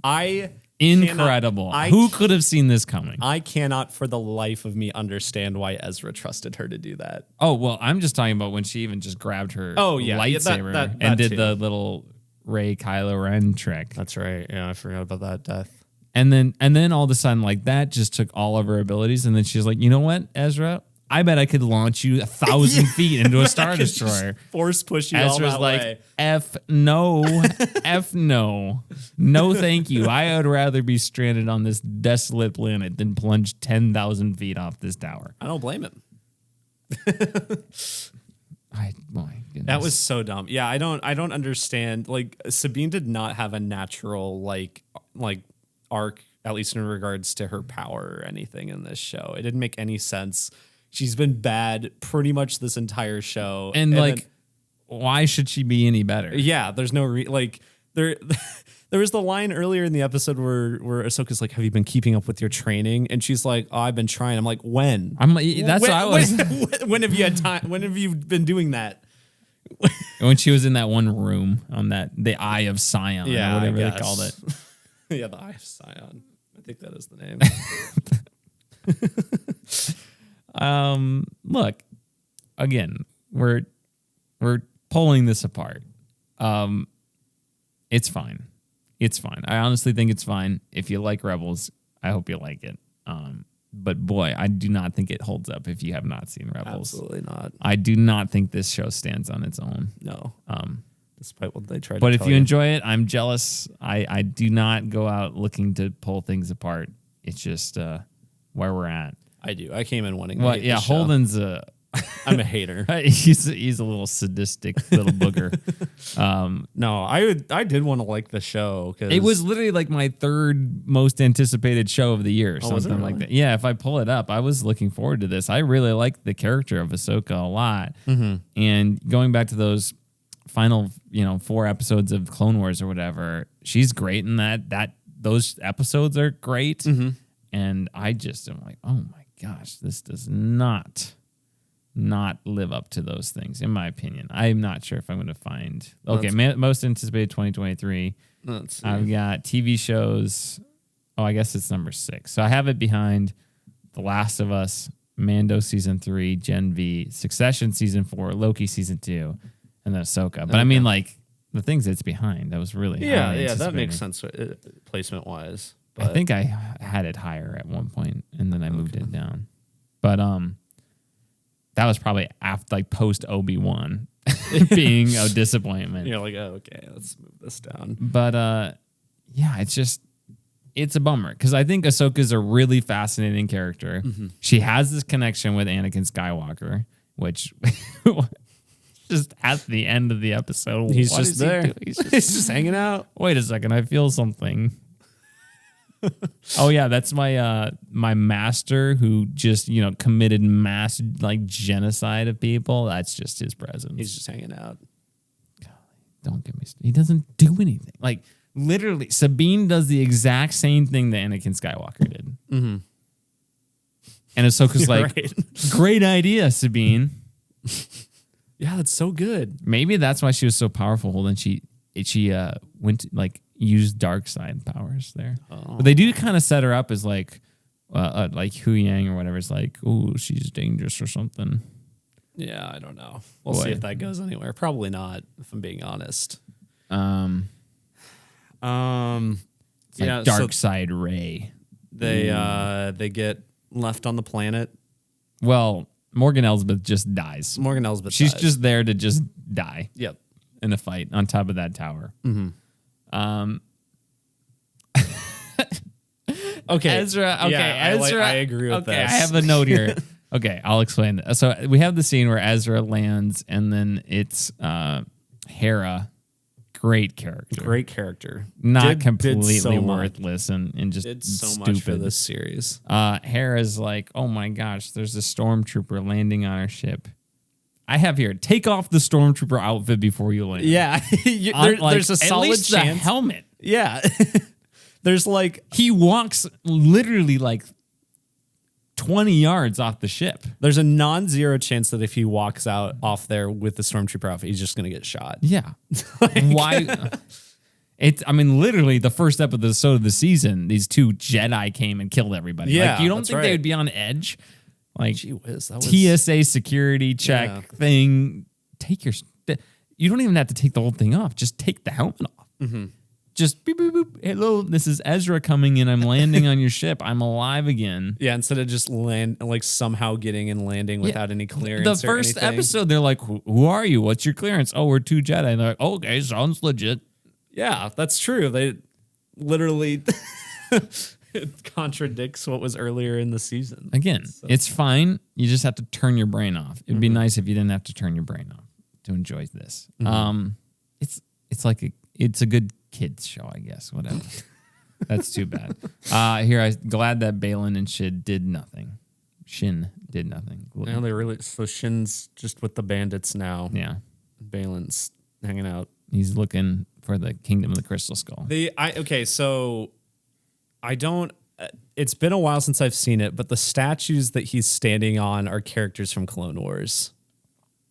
Incredible. Who could have seen this coming?
I cannot for the life of me understand why Ezra trusted her to do that.
Oh, well, I'm just talking about when she even just grabbed her lightsaber and did the little Rey Kylo Ren trick.
That's right. Yeah, I forgot about that death.
And then all of a sudden, like that just took all of her abilities. And then she's like, you know what, Ezra? I bet I could launch you 1,000 feet into a Star Destroyer.
Force push you
Ezra's
all that
like,
way.
F no. F no. No, thank you. I would rather be stranded on this desolate planet than plunge 10,000 feet off this tower.
I don't blame him.
My goodness.
That was so dumb. Yeah, I don't understand. Like, Sabine did not have a natural like arc, at least in regards to her power or anything in this show. It didn't make any sense. She's been bad pretty much this entire show.
And like, why should she be any better?
Yeah, there's no there was the line earlier in the episode where Ahsoka's like, "Have you been keeping up with your training?" And she's like, "Oh, I've been trying." I'm like, "When?"
I'm like, that's what I was.
When have you had time? When have you been doing that?
When she was in that one room on the Eye of Sion, or whatever they called it.
Yeah, the Eye of Sion. I think that is the name.
Look, again, we're pulling this apart. It's fine. It's fine. I honestly think it's fine. If you like Rebels, I hope you like it. But boy, I do not think it holds up if you have not seen Rebels.
Absolutely not.
I do not think this show stands on its own.
No. Despite what they tried to
But if
tell
you enjoy it, I'm jealous. I do not go out looking to pull things apart. It's just where we're at.
I do. I came in wanting to
Well,
hate
yeah,
this show.
Holden's
I'm a hater.
he's a little sadistic little booger.
No, I did want to like the show because
It was literally like my third most anticipated show of the year,
was it
something like
really?
that. Yeah, if I pull it up, I was looking forward to this. I really like the character of Ahsoka a lot, and going back to those final 4 episodes of Clone Wars or whatever, she's great in that those episodes are great, and I just am like, oh my gosh, this does not live up to those things, in my opinion. I'm not sure if I'm going to find. Okay, most anticipated 2023.
Let's see.
I've got TV shows. Oh, I guess it's number 6. So I have it behind The Last of Us, Mando season 3, Gen V, Succession season 4, Loki season 2, and then Ahsoka. But I mean, like the things it's behind, that was really highly
that makes
anticipated.
sense placement wise.
I think I had it higher at one point, and then I moved it down. But that was probably after, like, post Obi-Wan being a disappointment.
You're like, oh, okay, let's move this down.
But yeah, it's a bummer because I think Ahsoka's a really fascinating character. She has this connection with Anakin Skywalker, which just at the end of the episode,
He's
what
just
is he
there.
doing?
He's just hanging out.
Wait a second, I feel something. Oh yeah, that's my my master who just committed mass genocide of people. That's just his presence.
He's just hanging out.
Don't get me. He doesn't do anything. Like literally, Sabine does the exact same thing that Anakin Skywalker did. And Ahsoka's like,
right.
great idea, Sabine.
Yeah, that's so good.
Maybe that's why she was so powerful. Holden. She went to, used dark side powers there. But they do kind of set her up as like Hu Yang or whatever. It's like, oh, she's dangerous or something.
Yeah, I don't know. We'll see if that goes anywhere. Probably not, if I'm being honest.
It's like dark side Rey.
They get left on the planet.
Well, Morgan Elsbeth just dies.
Morgan Elsbeth
She's
dies.
just there to just die.
Yep.
In a fight on top of that tower.
Okay.
Ezra. Okay,
Yeah,
Ezra.
I agree with
okay,
this.
I have a note here. Okay, I'll explain. So we have the scene where Ezra lands, and then it's Hera. Great character.
Great character.
Not
Did
completely
so much.
worthless and just
Did so
stupid.
much for this series.
Hera's like, oh my gosh, there's a stormtrooper landing on our ship. I have here, take off the stormtrooper outfit before you land.
Yeah. There's a
at
solid
least the
chance.
helmet.
Yeah. There's
He walks literally 20 yards off the ship.
there's a non-zero chance that if he walks out off there with the stormtrooper outfit, he's just going to get shot.
Yeah. Why? Literally the first episode of the season, these 2 Jedi came and killed everybody.
Yeah,
you don't
that's
think
right.
they would be on edge?
Gee whiz, that was
TSA security check thing. You don't even have to take the whole thing off. Just take the helmet off. just beep, beep, beep. Hello, this is Ezra coming in. I'm landing on your ship. I'm alive again.
Yeah, instead of just somehow getting and landing without any clearance.
The first episode, they're like, who are you? What's your clearance? Oh, we're 2 Jedi. And they're like, okay, sounds legit.
Yeah, that's true. They literally it contradicts what was earlier in the season.
Again, it's fine. You just have to turn your brain off. It'd be nice if you didn't have to turn your brain off to enjoy this. It's a good kids show, I guess. Whatever. That's too bad. I'm glad that Balin and Shin did nothing.
Now they really Shin's just with the bandits now.
Yeah.
Balin's hanging out.
He's looking for the Kingdom of the Crystal Skull.
It's been a while since I've seen it, but the statues that he's standing on are characters from Clone Wars.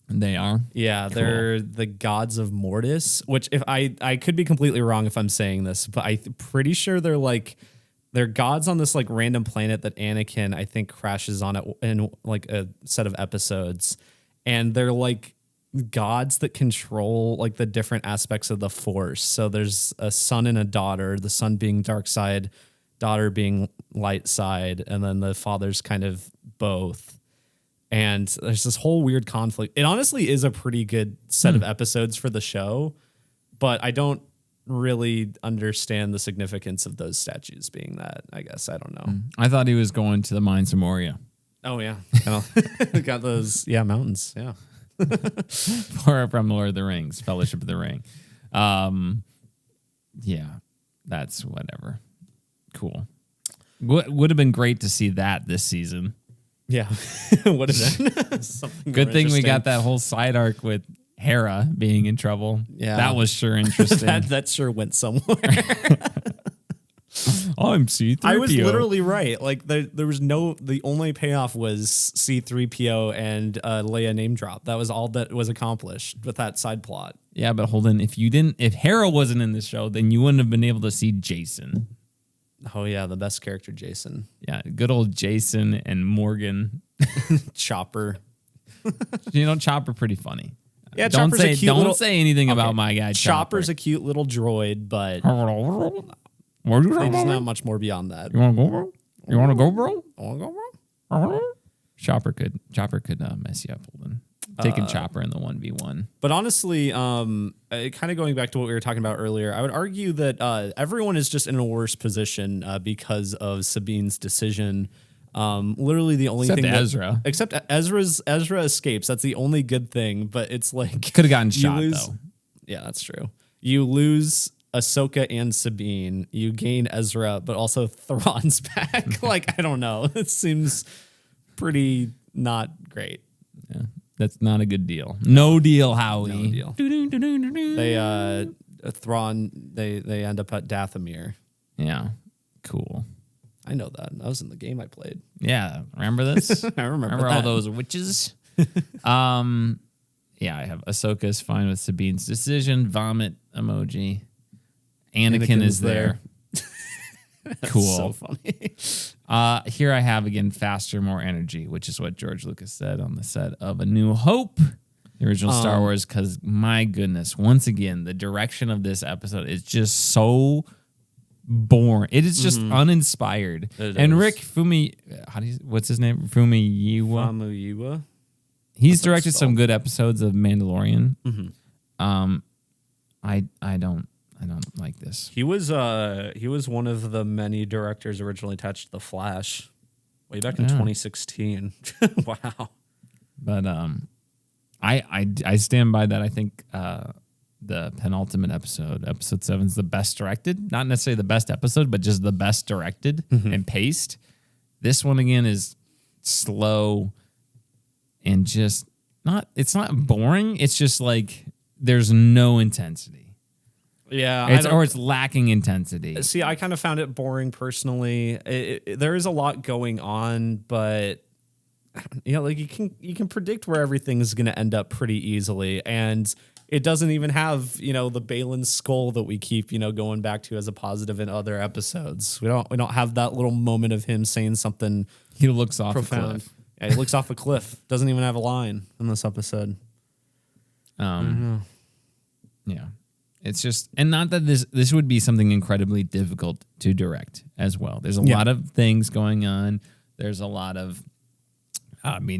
They are?
Yeah, cool. They're the gods of Mortis, which if I could be completely wrong if I'm saying this, but I'm pretty sure they're gods on this like random planet that Anakin, I think, crashes on it in like a set of episodes. And they're like gods that control like the different aspects of the Force. So there's a son and a daughter, the son being dark side, daughter being light side, and then the father's kind of both. And there's this whole weird conflict. It honestly is a pretty good set of episodes for the show, but I don't really understand the significance of those statues being that, I guess. I don't know.
I thought he was going to the mines of Moria.
Oh, yeah. Got those, mountains, yeah.
From Lord of the Rings, Fellowship of the Ring. Yeah, that's whatever. Cool. Would have been great to see that this season.
Yeah, would have been something.
Good thing we got that whole side arc with Hera being in trouble.
Yeah,
that was sure interesting.
that sure went somewhere.
I'm C-3PO.
I was literally right. Like there was the only payoff was C-3PO and Leia name drop. That was all that was accomplished with that side plot.
Yeah, but hold on. If Hera wasn't in the show, then you wouldn't have been able to see Jason.
Oh, yeah, the best character, Jason.
Yeah, good old Jason and Morgan.
Chopper.
Chopper pretty funny.
Yeah,
don't
Chopper's
say anything about my guy,
Chopper's a cute little droid, but there's not much more beyond that.
You want to go, bro? You want to go, bro?
I want to go, bro?
Chopper could mess you up, Holden. Taking Chopper in the 1v1.
But honestly, kind of going back to what we were talking about earlier, I would argue that everyone is just in a worse position because of Sabine's decision. Literally the only
Ezra.
Except Ezra escapes. That's the only good thing. But it's like
could have gotten shot though.
Yeah, that's true. You lose Ahsoka and Sabine. You gain Ezra, but also Thrawn's back. Like I don't know. It seems pretty not great.
Yeah. That's not a good deal. No deal, Howie.
No deal. They Thrawn. They end up at Dathomir.
Yeah, cool.
I know that. I was in the game I played.
Yeah, remember this?
I
remember all those witches. Yeah, I have Ahsoka's fine with Sabine's decision. Vomit emoji. Anakin is there. Cool. So funny. Here I have again faster, more energy, which is what George Lucas said on the set of A New Hope, the original Star Wars. Because my goodness, once again, the direction of this episode is just so boring. It is just uninspired. And Rick what's his name?
Famuyiwa.
He's directed some good episodes of Mandalorian. I don't like this.
He was one of the many directors originally attached to The Flash way back in 2016. Wow.
But I stand by that. I think the penultimate episode 7 is the best directed. Not necessarily the best episode, but just the best directed and paced. This one again is slow and just it's not boring. It's just like there's no intensity.
Yeah,
it's lacking intensity.
See, I kind of found it boring personally. There is a lot going on, but like you can predict where everything is going to end up pretty easily, and it doesn't even have the Balin skull that we keep going back to as a positive in other episodes. We don't have that little moment of him saying something.
He looks off
profound.
a cliff.
Yeah, he looks off a cliff. Doesn't even have a line in this episode.
Yeah. It's just, and not that this would be something incredibly difficult to direct as well. There's a lot of things going on. There's a lot of,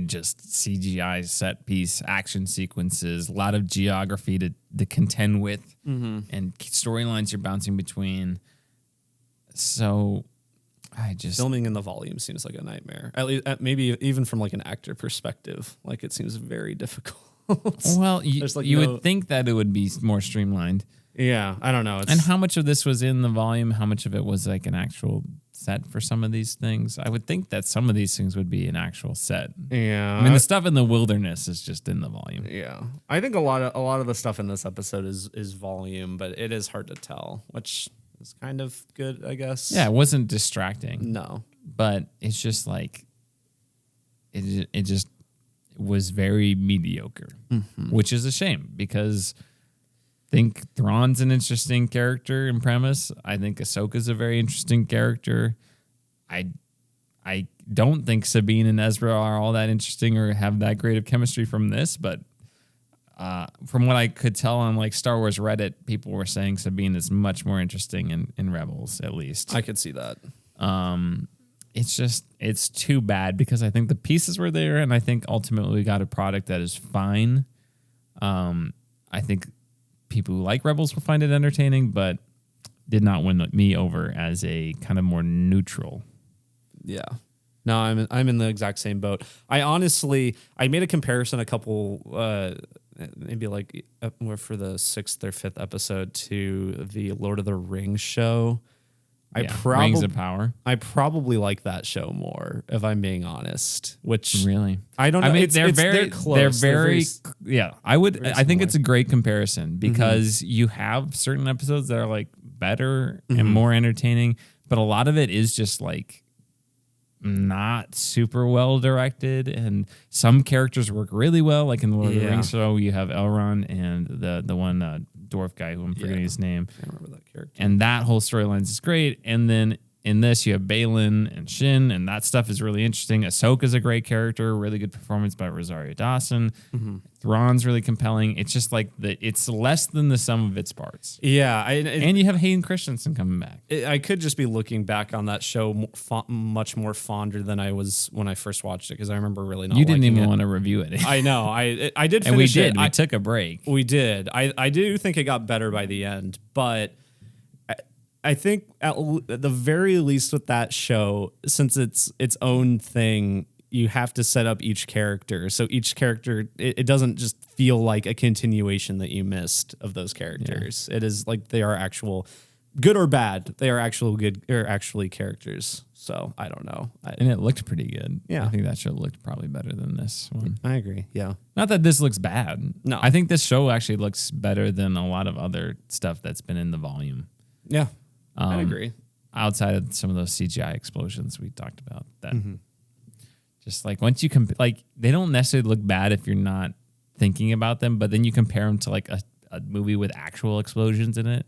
just CGI set piece action sequences, a lot of geography to contend with, and storylines you're bouncing between. So
filming in the volume seems like a nightmare. At least, maybe even from like an actor perspective, like it seems very difficult.
Well, you would think that it would be more streamlined.
Yeah, I don't know.
And how much of this was in the volume? How much of it was like an actual set for some of these things? I would think that some of these things would be an actual set.
Yeah,
I mean, the stuff in the wilderness is just in the volume.
Yeah, I think a lot of the stuff in this episode is volume, but it is hard to tell, which is kind of good, I guess.
Yeah, it wasn't distracting.
No,
but it's just like it just was very mediocre, which is a shame because I think Thrawn's an interesting character and premise. I think Ahsoka's a very interesting character. I don't think Sabine and Ezra are all that interesting or have that great of chemistry from this, but from what I could tell on like Star Wars Reddit, people were saying Sabine is much more interesting in Rebels, at least.
I could see that.
It's too bad because I think the pieces were there, and I think ultimately we got a product that is fine. I think people who like Rebels will find it entertaining, but did not win me over as a kind of more neutral.
Yeah. No, I'm in the exact same boat. I made a comparison a couple maybe like for the 6th or 5th episode to the Lord of the Rings show.
Rings of Power.
I probably like that show more, if I'm being honest. Which
really,
I don't know.
I mean,
they're close.
They're very yeah. I think it's a great
Mm-hmm.
comparison because you have certain episodes that are like better and more entertaining, but a lot of it is just like not super well directed, and some characters work really well. Like in the Lord of the Rings show, you have Elrond and the one dwarf guy who I'm forgetting his name.
I remember that character.
And that whole storyline is great. And then in this, you have Balin and Shin, and that stuff is really interesting. Ahsoka's a great character, really good performance by Rosario Dawson. Thrawn's really compelling. It's just like it's less than the sum of its parts.
Yeah,
and you have Hayden Christensen coming back.
I could just be looking back on that show much more fonder than I was when I first watched it, because I remember really not.
You didn't even
it.
want to review it.
I know. I did finish
and we did.
it.
We took a break.
We did. I do think it got better by the end, but I think at the very least with that show, since it's its own thing, you have to set up each character. So each character, it doesn't just feel like a continuation that you missed of those characters. Yeah. It is like they are actual, good or bad, they are actual good or actually characters. So I don't know.
And it looked pretty good.
Yeah.
I think that show looked probably better than this one.
I agree. Yeah.
Not that this looks bad.
No.
I think this show actually looks better than a lot of other stuff that's been in the volume.
Yeah. I agree.
Outside of some of those CGI explosions we talked about, that just like once you like they don't necessarily look bad if you're not thinking about them, but then you compare them to like a movie with actual explosions in it,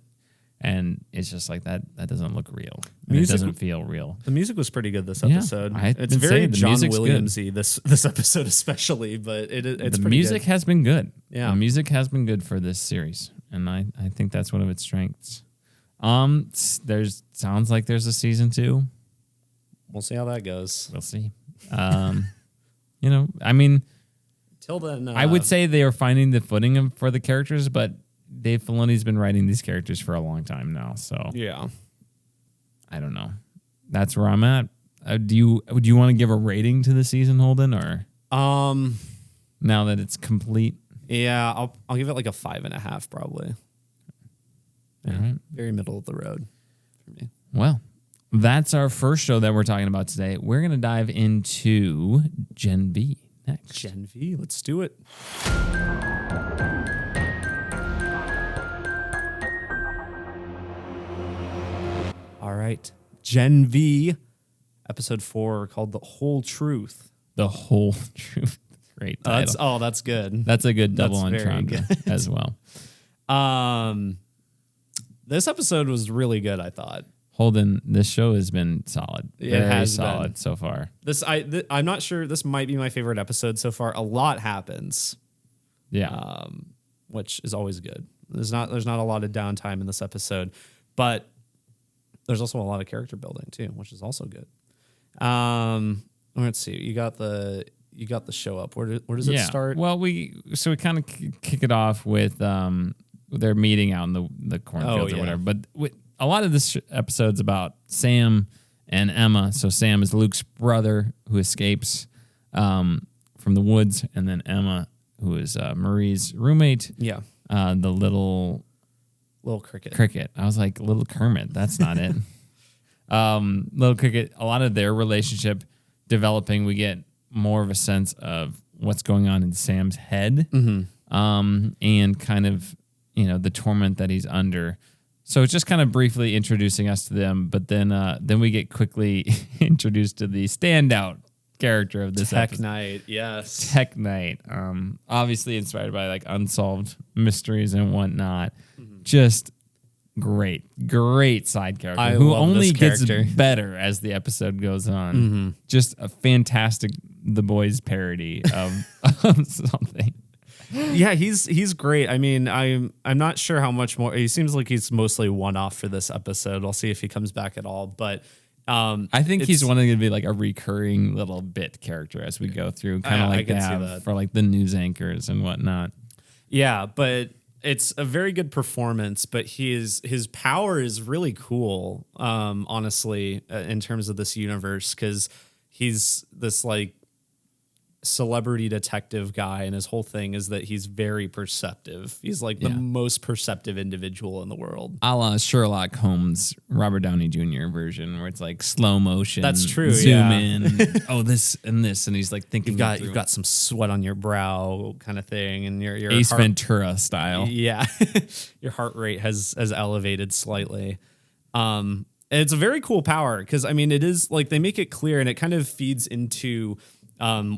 and it's just like that doesn't look real. It doesn't feel real.
The music was pretty good this episode.
It's
very John Williams-y this episode especially, but it's
the music has been good.
Yeah,
the music has been good for this series, and I think that's one of its strengths. Sounds like there's a season 2.
We'll see how that goes.
We'll see. I mean,
till then,
I would say they are finding the footing for the characters, but Dave Filoni's been writing these characters for a long time now, so
yeah,
I don't know. That's where I'm at. Do you want to give a rating to the season, Holden, or now that it's complete?
Yeah, I'll give it like a 5.5 probably.
All right.
Very middle of the road for me.
Well, that's our first show that we're talking about today. We're going to dive into Gen V next.
Gen V, let's do it. All right. Gen V, episode 4, called The Whole Truth.
The Whole Truth. Great title.
That's good.
That's a good double entendre as well.
This episode was really good, I thought.
Holden, this show has been solid.
It has
solid
been.
so far.
I'm not sure. This might be my favorite episode so far. A lot happens.
Yeah.
Which is always good. There's not a lot of downtime in this episode, but there's also a lot of character building too, which is also good. Let's see. You got the show up. Where does it start?
Well, we kind of kick it off with their meeting out in the cornfields or whatever. But a lot of this episode's about Sam and Emma. So Sam is Luke's brother who escapes from the woods, and then Emma, who is Marie's roommate.
Yeah.
The little cricket. I was like, little Kermit. That's not it. Little cricket. A lot of their relationship developing. We get more of a sense of what's going on in Sam's head, and kind of, the torment that he's under. So it's just kind of briefly introducing us to them, but then we get quickly introduced to the standout character of this episode.
Knight, yes.
Tech Knight. Obviously inspired by like unsolved mysteries and whatnot. Just great side character
I
who
love
only
this
gets
character.
better as the episode goes on. Just a fantastic The Boys parody of something.
Yeah, he's great. I mean, I'm not sure how much more. He seems like he's mostly one-off for this episode. I'll see if he comes back at all. But
I think he's wanting to be like a recurring little bit character as we go through, kind of like they have for like the news anchors and whatnot.
Yeah, but it's a very good performance. But his power is really cool, honestly, in terms of this universe, because he's this like celebrity detective guy, and his whole thing is that he's very perceptive. He's like the most perceptive individual in the world,
A la Sherlock Holmes, Robert Downey Jr. version, where it's like slow motion.
That's true.
Zoom in. Oh, this, and he's like thinking.
You've got some sweat on your brow, kind of thing, and your
Ace Ventura style.
Yeah, your heart rate has elevated slightly. And it's a very cool power because I mean it is like they make it clear, and it kind of feeds into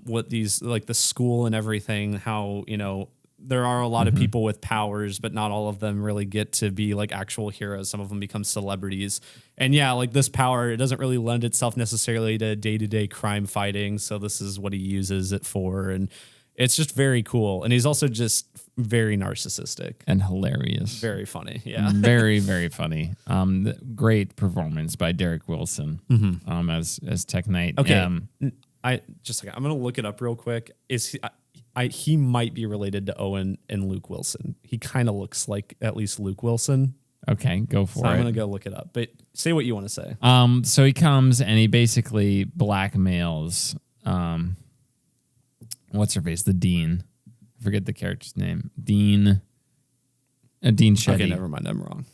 what these like the school and everything, how there are a lot of people with powers, but not all of them really get to be like actual heroes. Some of them become celebrities, and like this power, it doesn't really lend itself necessarily to day-to-day crime fighting, so this is what he uses it for, and it's just very cool. And he's also just very narcissistic
and hilarious,
very funny. Yeah.
Very, very funny. Great performance by Derek Wilson as Tech Knight.
Okay. I'm gonna look it up real quick. He might be related to Owen and Luke Wilson. He kind of looks like at least Luke Wilson.
Okay, go for it.
I'm gonna go look it up. But say what you want to say.
So he comes and he basically blackmails what's her face? The Dean. I forget the character's name. Dean Shetty.
Okay, never mind. I'm wrong.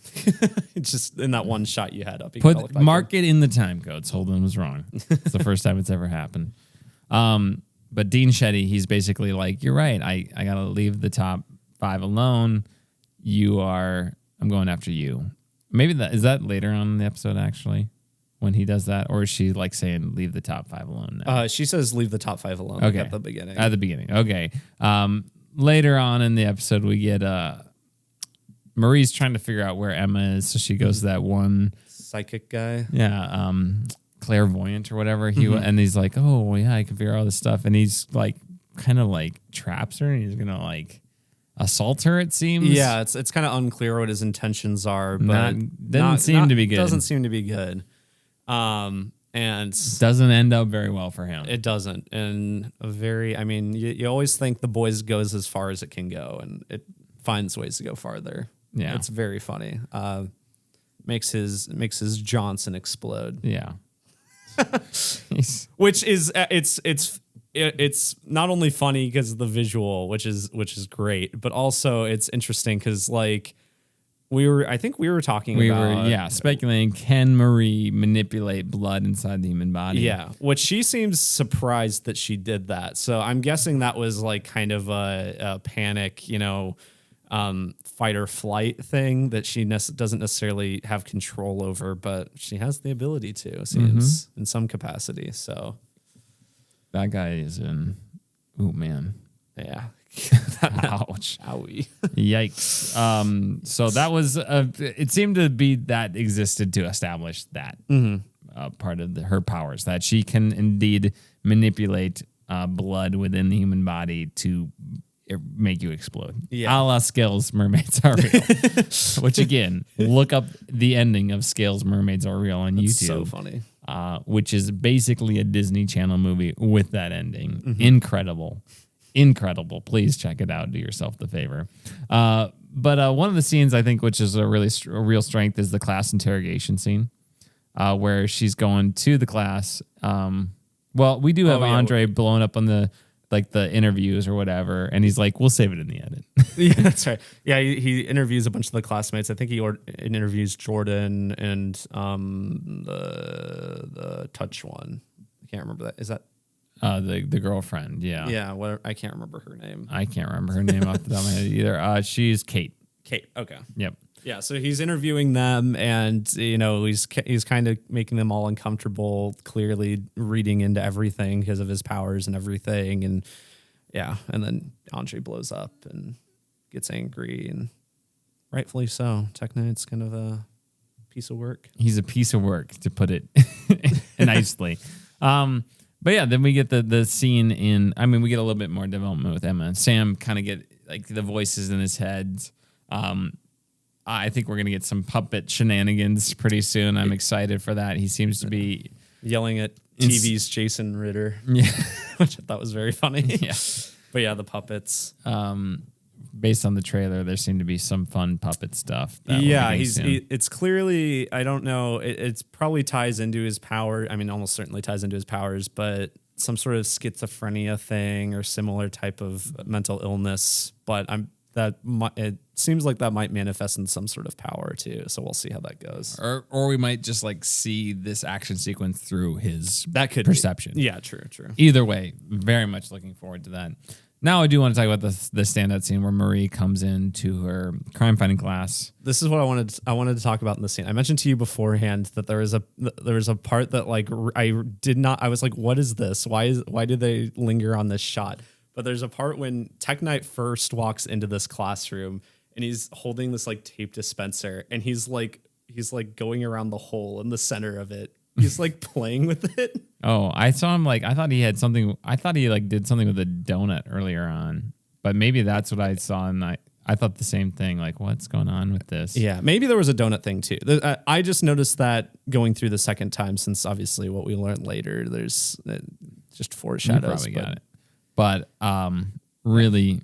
It's just in that one shot you had up. You
Mark it in the time codes. Holden was wrong. It's the first time it's ever happened. But Dean Shetty, he's basically like, you're right. I gotta leave the top 5 alone. I'm going after you. Maybe is that later on in the episode actually when he does that, or is she like saying leave the top 5 alone now?
She says leave the top 5 alone.
Okay.
At the beginning.
At the beginning. Okay. Later on in the episode, we get Marie's trying to figure out where Emma is, so she goes to that one
psychic guy.
Yeah, clairvoyant or whatever. And he's like, oh yeah, I can figure out all this stuff, and he's like, kind of like traps her, and he's gonna like assault her. It seems.
Yeah, it's kind of unclear what his intentions are, but
doesn't seem to be good.
Doesn't seem to be good. And
doesn't end up very well for him.
It doesn't. And you always think The Boys goes as far as it can go, and it finds ways to go farther.
Yeah,
it's very funny. Makes his Johnson explode.
Yeah,
which is it's not only funny because of the visual, which is great, but also it's interesting because like we were
speculating, can Marie manipulate blood inside the human body?
Yeah, which she seems surprised that she did that. So I'm guessing that was like kind of a panic, fight or flight thing that she doesn't necessarily have control over, but she has the ability to, it seems, in some capacity. So
that guy is in. Oh man,
yeah.
Ouch!
Owie!
Yikes! So that was. It seemed to be that existed to establish that part of her powers, that she can indeed manipulate blood within the human body to make you explode.
Yeah.
A la Scales Mermaids Are Real. Which again, look up the ending of Scales Mermaids Are Real on YouTube.
So funny.
Which is basically a Disney Channel movie with that ending.
Mm-hmm. Incredible. Please check it out. Do yourself the favor.
But one of the scenes I think, which is a real strength, is the class interrogation scene, where she's going to the class. Well, we do have Andre blown up on the interviews or whatever, and he's like, "We'll save it in the edit."
Yeah, that's right. Yeah, he interviews a bunch of the classmates. I think he interviews Jordan and the touch one. I can't remember that. Is that
the girlfriend? Yeah.
Yeah. I can't remember her name.
I can't remember her name off the top of my head either. She's Kate.
Kate. Okay.
Yep.
Yeah. So he's interviewing them, and he's kind of making them all uncomfortable. Clearly reading into everything because of his powers and everything, and and then Andre blows up and gets angry, and rightfully so. Tech Knight's kind of a piece of work.
He's a piece of work, to put it nicely. But yeah, then we get the scene we get a little bit more development with Emma and Sam. Kind of get like the voices in his head. I think we're going to get some puppet shenanigans pretty soon. I'm excited for that. He seems to be
yelling at TV's Jason Ritter.
Yeah.
Which I thought was very funny.
Yeah.
But yeah, the puppets.
Based on the trailer, there seemed to be some fun puppet stuff.
Yeah, it's clearly, I don't know, it's probably ties into his power. I mean, almost certainly ties into his powers, but some sort of schizophrenia thing or similar type of mental illness. But it seems like that might manifest in some sort of power too. So we'll see how that goes.
Or we might just like see this action sequence through his perception.
Yeah, true.
Either way, very much looking forward to that. Now I do want to talk about the standout scene where Marie comes into her crime fighting class.
This is what I wanted to talk about in the scene. I mentioned to you beforehand that there was a part that like I was like, what is this? Why did they linger on this shot? But there's a part when Tech Knight first walks into this classroom and he's holding this like tape dispenser, and he's like going around the hole in the center of it. He's like playing with it.
Oh, I saw him I thought he had something. I thought he did something with a donut earlier on, but maybe that's what I saw, and I thought the same thing. Like, what's going on with this?
Yeah, maybe there was a donut thing too. I just noticed that going through the second time, since obviously what we learned later, there's just foreshadows.
You probably got it. But really,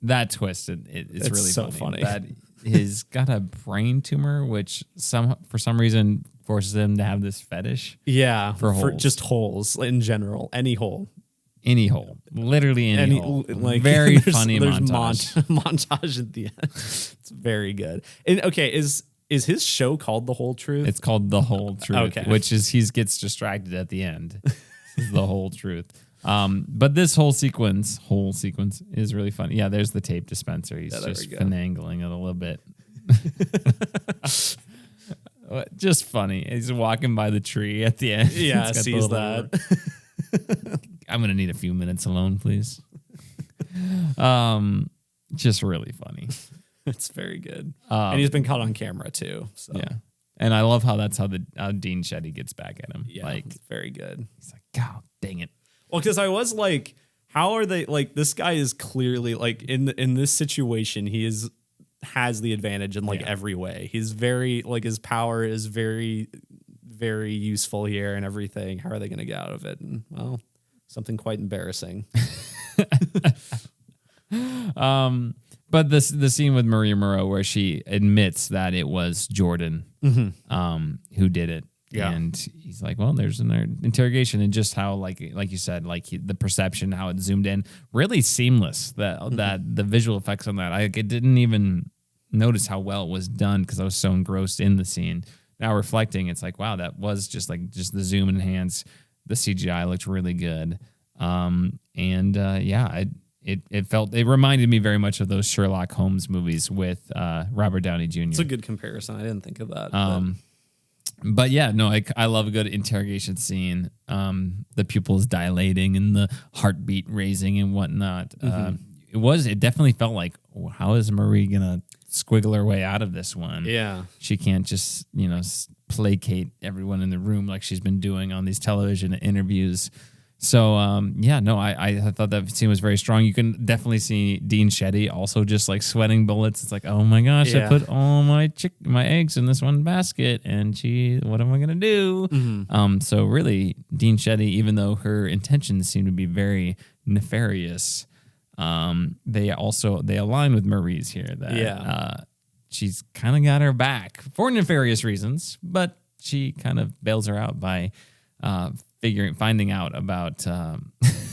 that twist, it's really
so funny.
That he's got a brain tumor, which for some reason forces him to have this fetish.
Yeah,
for holes.
Just holes in general, any hole.
Any hole, literally any hole.
Like,
very funny
there's
montage.
Montage at the end. It's very good. And okay, is his show called The Whole Truth?
It's called The Whole Truth,
okay.
Which is he gets distracted at the end. This is The Whole Truth. But this whole sequence is really funny. Yeah, there's the tape dispenser. He's just finagling it a little bit. Just funny. He's walking by the tree at the end.
Yeah, sees that.
I'm going to need a few minutes alone, please. Just really funny.
It's very good. And he's been caught on camera too. So.
Yeah. And I love how that's how Dean Shetty gets back at him.
Yeah, it's very good.
He's like, God dang it.
Well, because I was like, how are they, like, this guy is clearly, like, in this situation, he has the advantage in, like, every way. He's very, like, his power is very, very useful here and everything. How are they going to get out of it? And, well, something quite embarrassing.
But the scene with Maria Moreau where she admits that it was Jordan who did it. Yeah. And he's like, well, there's an interrogation, and just how, like you said, the perception, how it zoomed in, really seamless. That the visual effects on that, I didn't even notice how well it was done because I was so engrossed in the scene. Now reflecting, it's like, wow, that was just the zoom enhance. The CGI looked really good. It reminded me very much of those Sherlock Holmes movies with Robert Downey Jr.
It's a good comparison. I didn't think of that.
But yeah, no, I love a good interrogation scene. The pupils dilating and the heartbeat raising and whatnot. It definitely felt like, how is Marie gonna squiggle her way out of this one?
Yeah,
she can't just placate everyone in the room like she's been doing on these television interviews. I thought that scene was very strong. You can definitely see Dean Shetty also just like sweating bullets. It's like, oh my gosh, I put all my eggs in this one basket, and what am I gonna do?
Mm-hmm.
So really, Dean Shetty, even though her intentions seem to be very nefarious, they align with Marie's here that she's kind of got her back for nefarious reasons, but she kind of bails her out by finding out about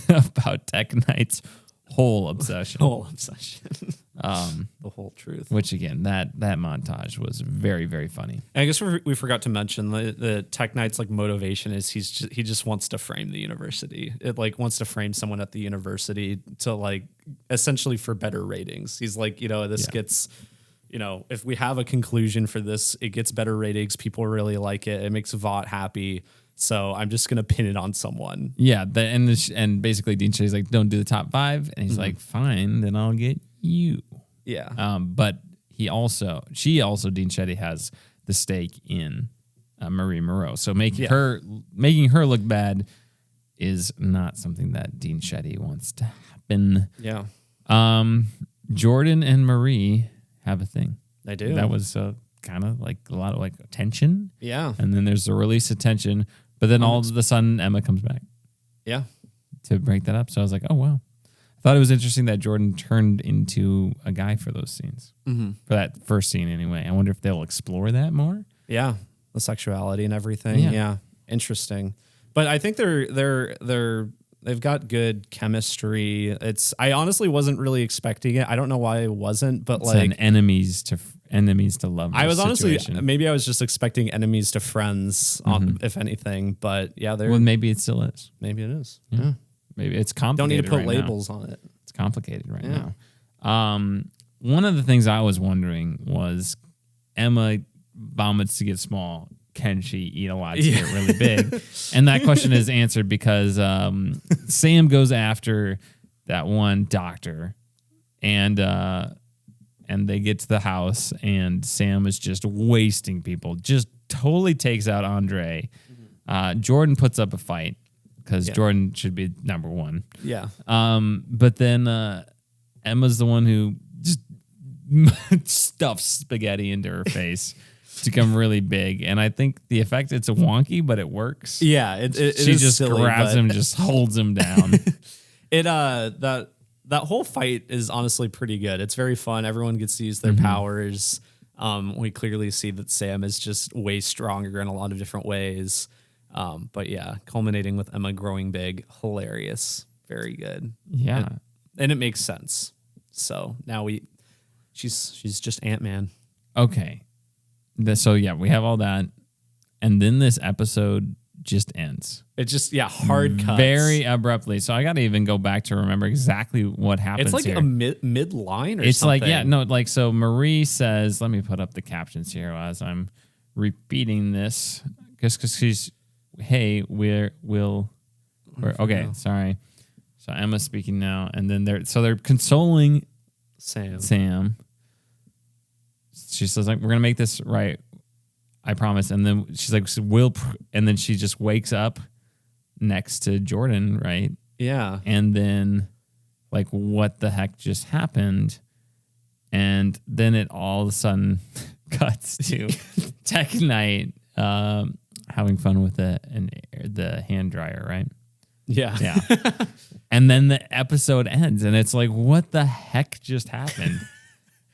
about Tech Knight's whole obsession.
The whole truth.
Which again, that montage was very, very funny.
I guess we forgot to mention the Tech Knight's like motivation is he just wants to frame the university. It like wants to frame someone at the university to like essentially for better ratings. He's like, this gets, if we have a conclusion for this, it gets better ratings. People really like it. It makes Vought happy. So I'm just gonna pin it on someone.
Yeah, and basically Dean Shetty's like, don't do the top 5, and he's like, fine, then I'll get you.
Yeah.
But she also Dean Shetty has the stake in Marie Moreau. So making her look bad is not something that Dean Shetty wants to happen.
Yeah.
Jordan and Marie have a thing.
They do.
That was kind of like a lot of like tension.
Yeah.
And then there's the release of tension, but then all of a sudden Emma comes back.
Yeah.
To break that up. So I was like, oh wow. I thought it was interesting that Jordan turned into a guy for those scenes.
Mm-hmm.
For that first scene anyway. I wonder if they'll explore that more.
Yeah. The sexuality and everything. Yeah. Interesting. But I think they've got good chemistry. I honestly wasn't really expecting it. I don't know why I wasn't, but
it's
like
an enemies to lovers.
I was
situation.
honestly maybe I was just expecting enemies to friends on if anything, but yeah,
maybe it still is.
Maybe it is.
Yeah. Maybe it's complicated.
Don't need to put
right
labels on it.
It's complicated right now. One of the things I was wondering was Emma vomits to get small. Can she eat a lot to get really big? And that question is answered because Sam goes after that one doctor, and they get to the house, and Sam is just wasting people. Just totally takes out Andre. Jordan puts up a fight because Jordan should be number one.
Yeah.
But then Emma's the one who just stuffs spaghetti into her face to become really big. And I think the effect, it's a wonky, but it works.
Yeah.
She just silly, grabs him, just holds him down.
That whole fight is honestly pretty good. It's very fun. Everyone gets to use their powers. We clearly see that Sam is just way stronger in a lot of different ways. But yeah, culminating with Emma growing big, hilarious, very good.
Yeah,
and it makes sense. So now she's just Ant-Man.
Okay, so yeah, we have all that, and then this episode just ends.
It just hard cuts
very abruptly. So I got to even go back to remember exactly what happens.
It's like
here.
a mid line or
it's
something.
Like so Marie says, let me put up the captions here as I'm repeating this because she's. Hey, okay, sorry. So Emma's speaking now, and then they're consoling Sam. She says, like, we're gonna make this right, I promise. And then she's like, and then she just wakes up next to Jordan, right?
Yeah.
And then, like, what the heck just happened? And then it all of a sudden cuts to Tech Knight. Having fun with the hand dryer, right?
Yeah.
And then the episode ends, and it's like, what the heck just happened?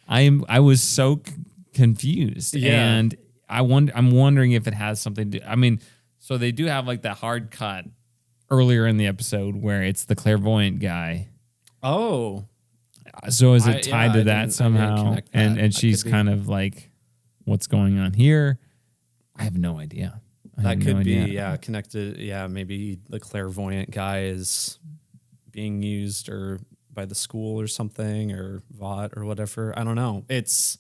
I was so confused, and I'm wondering if it has something to. I mean, so they do have like that hard cut earlier in the episode where it's the clairvoyant guy.
Oh,
so is it tied to that somehow? And she's kind of like, what's going on here? I have no idea.
That could be, connected. Yeah, maybe the clairvoyant guy is being used or by the school or something or Vought or whatever. I don't know. It's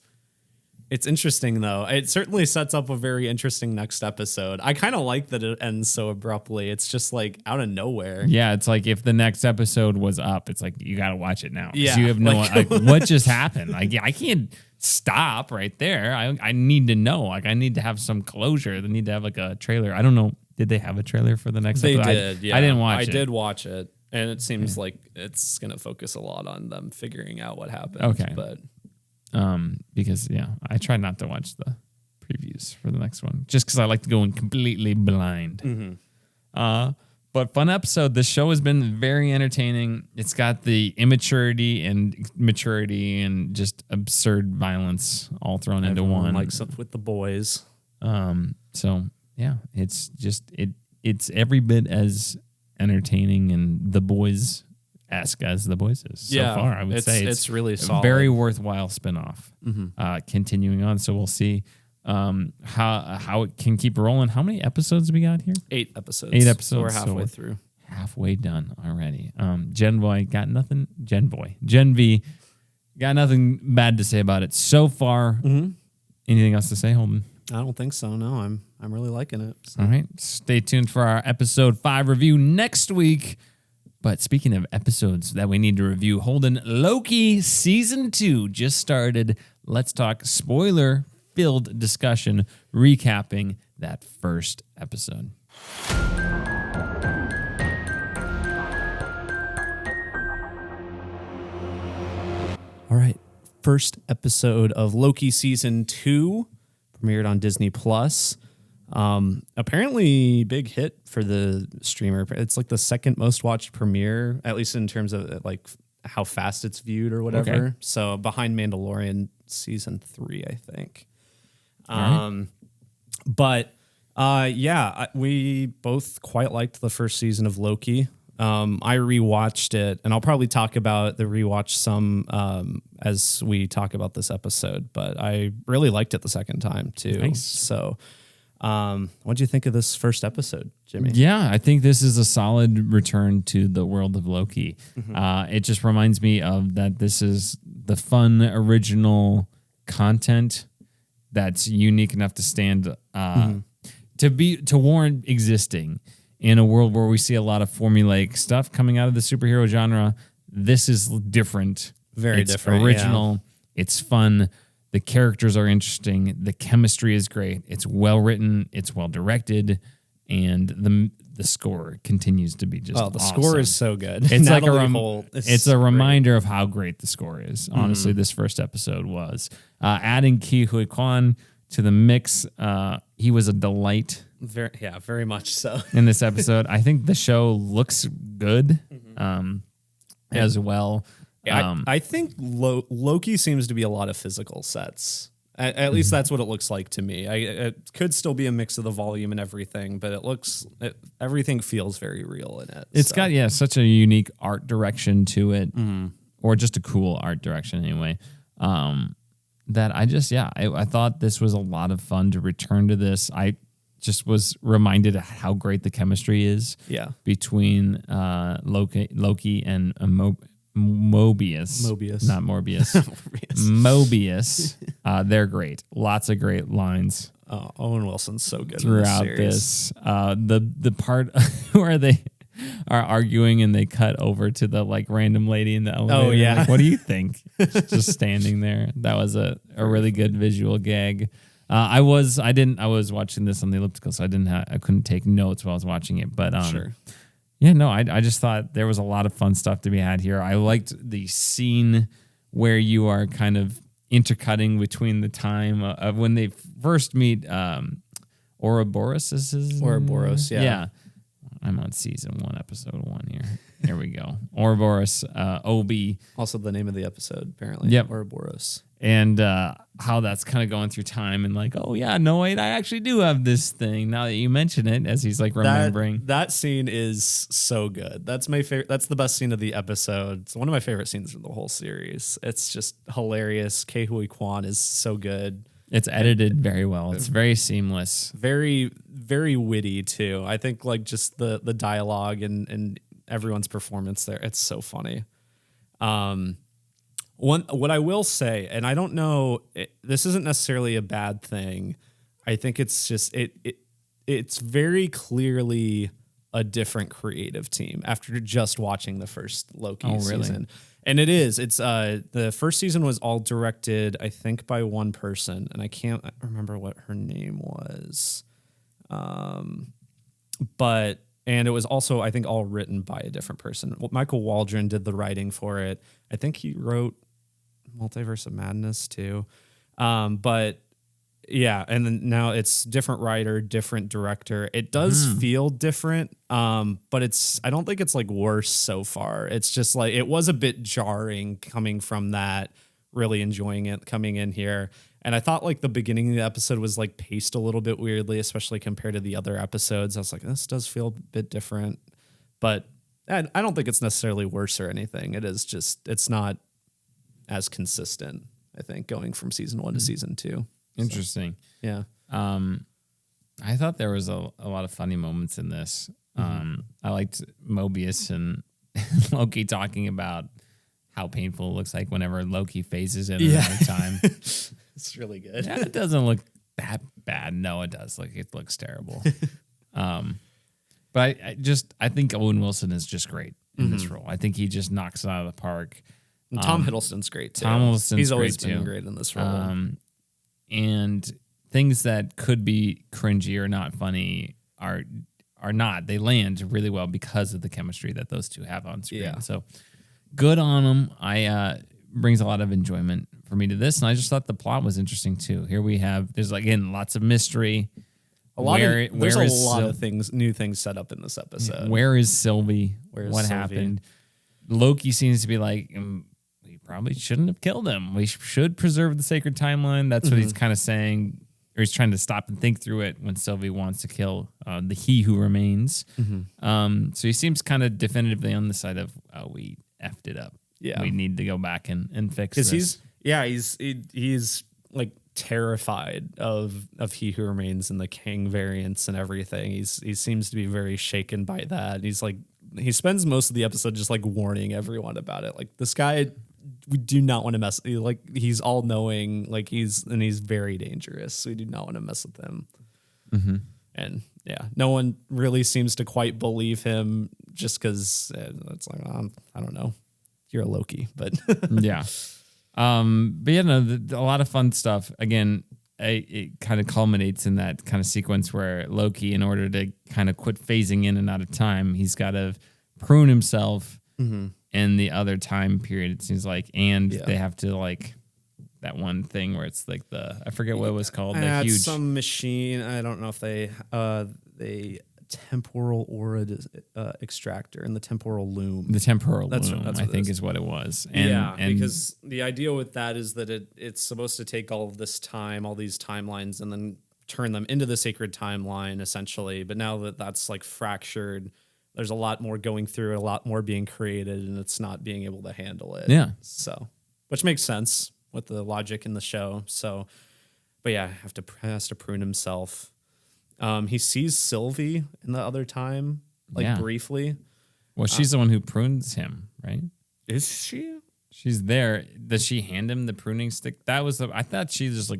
interesting though. It certainly sets up a very interesting next episode. I kind of like that it ends so abruptly. It's just like out of nowhere.
Yeah, it's like if the next episode was up, it's like you got to watch it now.
Yeah,
you have no like what just happened. Like I can't stop right there. I need to know. Like I need to have some closure. I need to have like a trailer. I don't know Did they have a trailer for the next
They
episode?
did, yeah.
I didn't watch it.
I did watch it, and it seems like it's going to focus a lot on them figuring out what happened.
Okay.
But
because, I try not to watch the previews for the next one, just because I like to go in completely blind.
Mm-hmm.
But fun episode. This show has been very entertaining. It's got the immaturity and maturity and just absurd violence all thrown into one.
Likes up with the boys.
So yeah, it's just it's every bit as entertaining and the boys-esque as the boys is. So far, I would say
it's really
a
solid.
very worthwhile spinoff.
Mm-hmm.
Continuing on, so we'll see how it can keep rolling. How many episodes we got here?
8 episodes.
8 episodes.
So we're halfway through.
Halfway done already. Gen V got nothing bad to say about it so far.
Mm-hmm.
Anything else to say, Holden?
I don't think so. No, I'm really liking it. So.
All right. Stay tuned for our episode 5 review next week. But speaking of episodes that we need to review, Holden, Loki Season 2 just started. Let's talk spoiler-filled discussion recapping that first episode.
All right. First episode of Loki Season 2 premiered on Disney Plus. Apparently big hit for the streamer. It's like the second most watched premiere, at least in terms of like how fast it's viewed or whatever.
Okay.
So behind Mandalorian Season 3, I think.
Right.
We both quite liked the first season of Loki. I rewatched it, and I'll probably talk about the rewatch some as we talk about this episode, but I really liked it the second time too.
Nice.
So what'd you think of this first episode, Jimmy?
Yeah, I think this is a solid return to the world of Loki.
Mm-hmm.
It just reminds me of that this is the fun, original content that's unique enough to stand to warrant existing in a world where we see a lot of formulaic stuff coming out of the superhero genre. This is different.
Very
It's
different,
original. It's fun. The characters are interesting. The chemistry is great. It's well written. It's well directed, and the score continues to be just.
Oh, the
awesome.
score is so good.
It's like
Natalie Holt is
it's a
great.
reminder of how great the score is. Honestly, this first episode was adding Ke Huy Quan to the mix. He was a delight
Very much so.
in this episode. I think the show looks good as well.
I think Loki seems to be a lot of physical sets. At least that's what it looks like to me. It could still be a mix of the volume and everything, but everything feels very real in it.
It's got such a unique art direction to it, or just a cool art direction anyway. That I thought this was a lot of fun to return to this. I just was reminded of how great the chemistry is between Loki and Mobius, not Morbius. Mobius. They're great. Lots of great lines.
Oh, Owen Wilson's so good
throughout
in this.
The part where they are arguing and they cut over to the like random lady in the elevator.
Oh, yeah.
Like, what do you think? Just standing there. That was a really good visual gag. I was watching this on the elliptical, so I couldn't take notes while I was watching it. But
Sure.
Yeah, no, I just thought there was a lot of fun stuff to be had here. I liked the scene where you are kind of intercutting between the time of when they first meet Ouroboros.
Ouroboros, yeah.
Yeah. I'm on season 1, episode 1 here. There we go. Ouroboros, Obi.
Also the name of the episode, apparently.
Yep.
Ouroboros.
And how that's kind of going through time and like, oh yeah, no wait, I actually do have this thing now that you mention it, as he's like remembering.
That scene is so good. That's my favorite. That's the best scene of the episode. It's one of my favorite scenes of the whole series. It's just hilarious. Ke Huy Quan is so good.
It's edited very well. It's very seamless.
Very, very witty too. I think like just the dialogue and everyone's performance there. It's so funny. What I will say, and I don't know, this isn't necessarily a bad thing. I think it's just it's very clearly a different creative team after just watching the first Loki season. And it is. It's the first season was all directed, I think, by one person, and I can't remember what her name was. And it was also, I think, all written by a different person. Michael Waldron did the writing for it. I think he wrote Multiverse of Madness too. But yeah, and then now it's different writer, different director. It does feel different, but I don't think it's like worse so far. It's just like, it was a bit jarring coming from that, really enjoying it, coming in here. And I thought like the beginning of the episode was like paced a little bit weirdly, especially compared to the other episodes. I was like, this does feel a bit different, but I don't think it's necessarily worse or anything. It is just, it's not as consistent, I think, going from season 1 to season 2.
Interesting.
So, yeah.
I thought there was a lot of funny moments in this. I liked Mobius and Loki talking about how painful it looks like whenever Loki phases in another time.
It's really good.
Yeah, it doesn't look that bad. No, it does. Like, it looks terrible. But I think Owen Wilson is just great in this role. I think he just knocks it out of the park.
And Tom Hiddleston's great too.
He's
always
great
been
too.
great in this role.
And things that could be cringy or not funny are not. They land really well because of the chemistry that those two have on screen.
Yeah.
So good on them. Brings a lot of enjoyment for me to this, and I just thought the plot was interesting too. Here we have there's again lots of mystery.
There's a lot of new things set up in this episode.
Where is Sylvie? What
Sylvie?
happened? Loki seems to be like, we probably shouldn't have killed him. We should preserve the sacred timeline. That's what he's kind of saying, or he's trying to stop and think through it when Sylvie wants to kill the He Who Remains. So he seems kind of definitively on the side of, we effed it up.
Yeah,
we need to go back and fix this.
He's like terrified of He Who Remains and the King variants and everything. He seems to be very shaken by that. He's like, he spends most of the episode just like warning everyone about it. Like, this guy, we do not want to mess. Like, he's all knowing. Like, he's very dangerous. We do not want to mess with him. And yeah, no one really seems to quite believe him just because it's like, I don't know. You're a Loki, but
yeah. But yeah, no, a lot of fun stuff. Again, it kind of culminates in that kind of sequence where Loki, in order to kind of quit phasing in and out of time, he's got to prune himself in the other time period, it seems like. And they have to like that one thing where it's like I forget what it was called. The huge
some machine. I don't know if they temporal aura extractor and the temporal loom.
The temporal loom,
that's
I think is what it was. And
because the idea with that is that it's supposed to take all of this time, all these timelines, and then turn them into the sacred timeline, essentially. But now that that's like fractured, there's a lot more going through it, a lot more being created, and it's not being able to handle it.
Yeah.
So, which makes sense with the logic in the show. So, but yeah, has to prune himself. He sees Sylvie in the other time, briefly.
Well, she's the one who prunes him, right?
Is she?
She's there. Does she hand him the pruning stick? I thought she just like.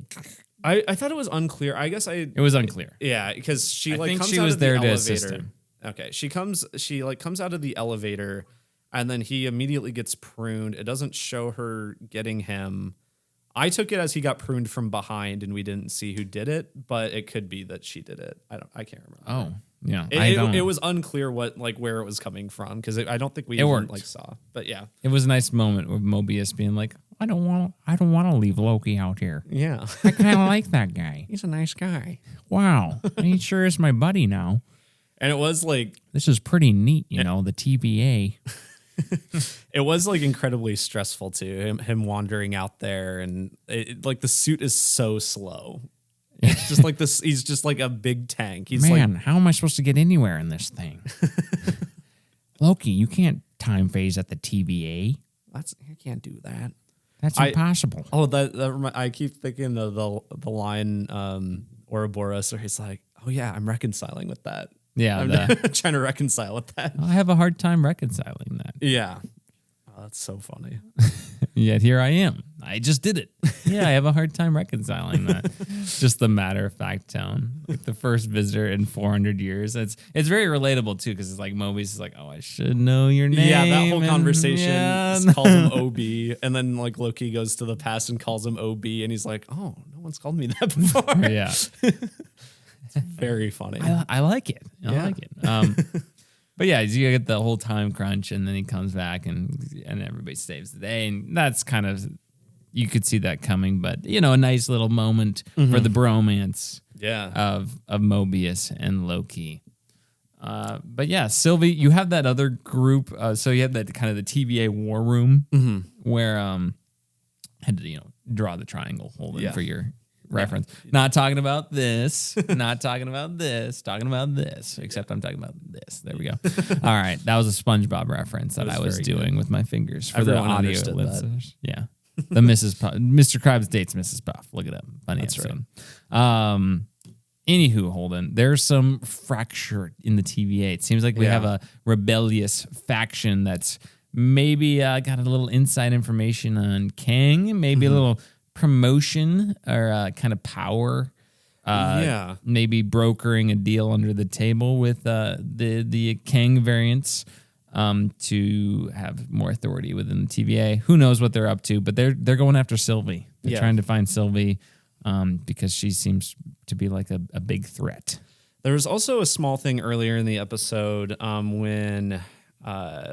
I thought it was unclear. It
was unclear.
Yeah, because she
I think
comes
she
out
was
of the
there to
elevator.
assist him.
Okay, she comes out of the elevator, and then he immediately gets pruned. It doesn't show her getting him. I took it as he got pruned from behind, and we didn't see who did it, but it could be that she did it. I can't remember.
Oh, yeah.
It was unclear where it was coming from because I don't think we even saw. But yeah,
it was a nice moment with Mobius being like, I don't want to leave Loki out here.
Yeah,
I kind of like that guy.
He's a nice guy.
Wow, he sure is my buddy now.
And it was like,
this is pretty neat, the TVA.
It was like incredibly stressful too. Him wandering out there, and the suit is so slow. It's just like this. He's just like a big tank. He's
how am I supposed to get anywhere in this thing? Loki, you can't time phase at the TVA.
You can't do that.
That's impossible.
I keep thinking of the line Ouroboros where he's like, "Oh yeah, I'm reconciling with that."
Yeah,
I'm trying to reconcile with that.
I have a hard time reconciling that.
Yeah. Oh, that's so funny.
Yet here I am. I just did it. Yeah, I have a hard time reconciling that. Just the matter-of-fact tone. Like the first visitor in 400 years. It's very relatable, too, because it's like Mobius is like, I should know your name.
Yeah, that whole conversation calls him OB. And then like Loki goes to the past and calls him OB. And he's like, oh, no one's called me that before.
Yeah.
Very funny.
I like it. I like it. But yeah, you get the whole time crunch, and then he comes back, and everybody saves the day, and that's kind of, you could see that coming. But a nice little moment for the bromance of Mobius and Loki. But yeah, Sylvie, you have that other group. So you have that kind of the TVA war room where had to draw the triangle Holden for your reference. Not talking about this. Not talking about this. Talking about this. Except I'm talking about this. There we go. All right, that was a SpongeBob reference that I was doing with my fingers for
Everyone
the audio
understood
listeners. Yeah, the Mrs. Puff, Mr. Krabs dates Mrs. Puff. Look it up. Funny episode. Right. Anywho, Holden, there's some fracture in the TVA. It seems like we have a rebellious faction that's maybe got a little inside information on Kang, maybe a little promotion or kind of power. Maybe brokering a deal under the table with the Kang variants to have more authority within the TVA. Who knows what they're up to, but they're going after Sylvie. They're trying to find Sylvie because she seems to be like a big threat.
There was also a small thing earlier in the episode when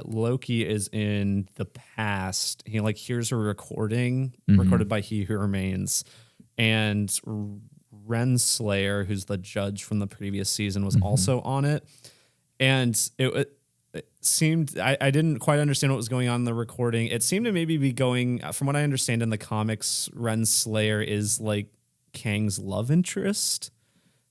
Loki is in the past. He hears a recording recorded by He Who Remains, and Renslayer, who's the judge from the previous season, was also on it. And it seemed, I didn't quite understand what was going on in the recording. It seemed to maybe be going, from what I understand in the comics, Renslayer is like Kang's love interest.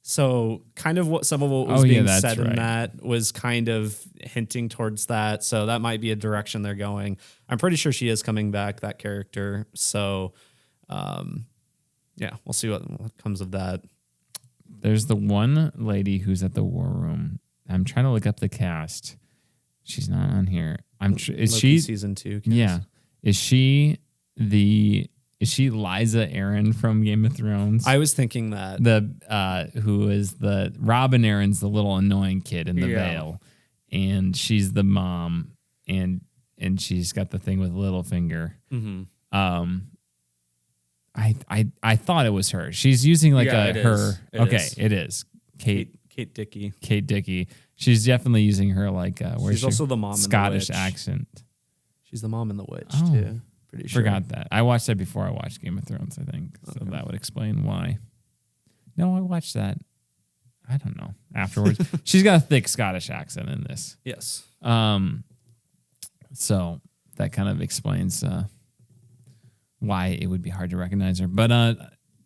So kind of some of what was being said in that was kind of hinting towards that. So that might be a direction they're going. I'm pretty sure she is coming back, that character. So, we'll see what comes of that.
There's the one lady who's at the war room. I'm trying to look up the cast. She's not on here. Is
Loki
she
season 2? Cast.
Yeah. Is she Liza Aaron from Game of Thrones?
I was thinking that.
Who is the Robin Aaron's the little annoying kid in the veil, and she's the mom, and she's got the thing with Littlefinger. I thought it was her. She's using her. It is
Kate Dickey.
Kate Dickey. She's definitely using her
she's also the mom
Scottish
in the Witch.
accent.
She's the mom in The Witch too. Pretty sure.
Forgot that. I watched that before I watched Game of Thrones, I think. So that would explain why. No, I watched that. I don't know. Afterwards. She's got a thick Scottish accent in this.
Yes.
So that kind of explains why it would be hard to recognize her. But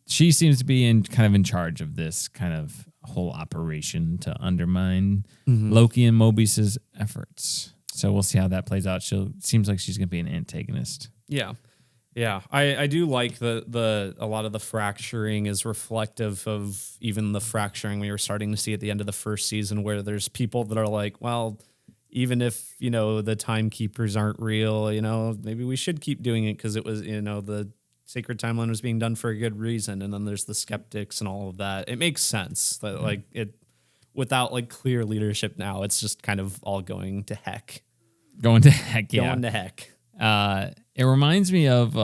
she seems to be in charge of this kind of whole operation to undermine Loki and Mobius's efforts. So we'll see how that plays out. Seems like she's going to be an antagonist.
Yeah. I do like a lot of the fracturing is reflective of even the fracturing we were starting to see at the end of the first season, where there's people that are like, well, even if, the timekeepers aren't real, maybe we should keep doing it because it was, the sacred timeline was being done for a good reason. And then there's the skeptics and all of that. It makes sense that without clear leadership now, it's just kind of all going to heck.
Going to heck, yeah.
Going to heck.
It reminds me of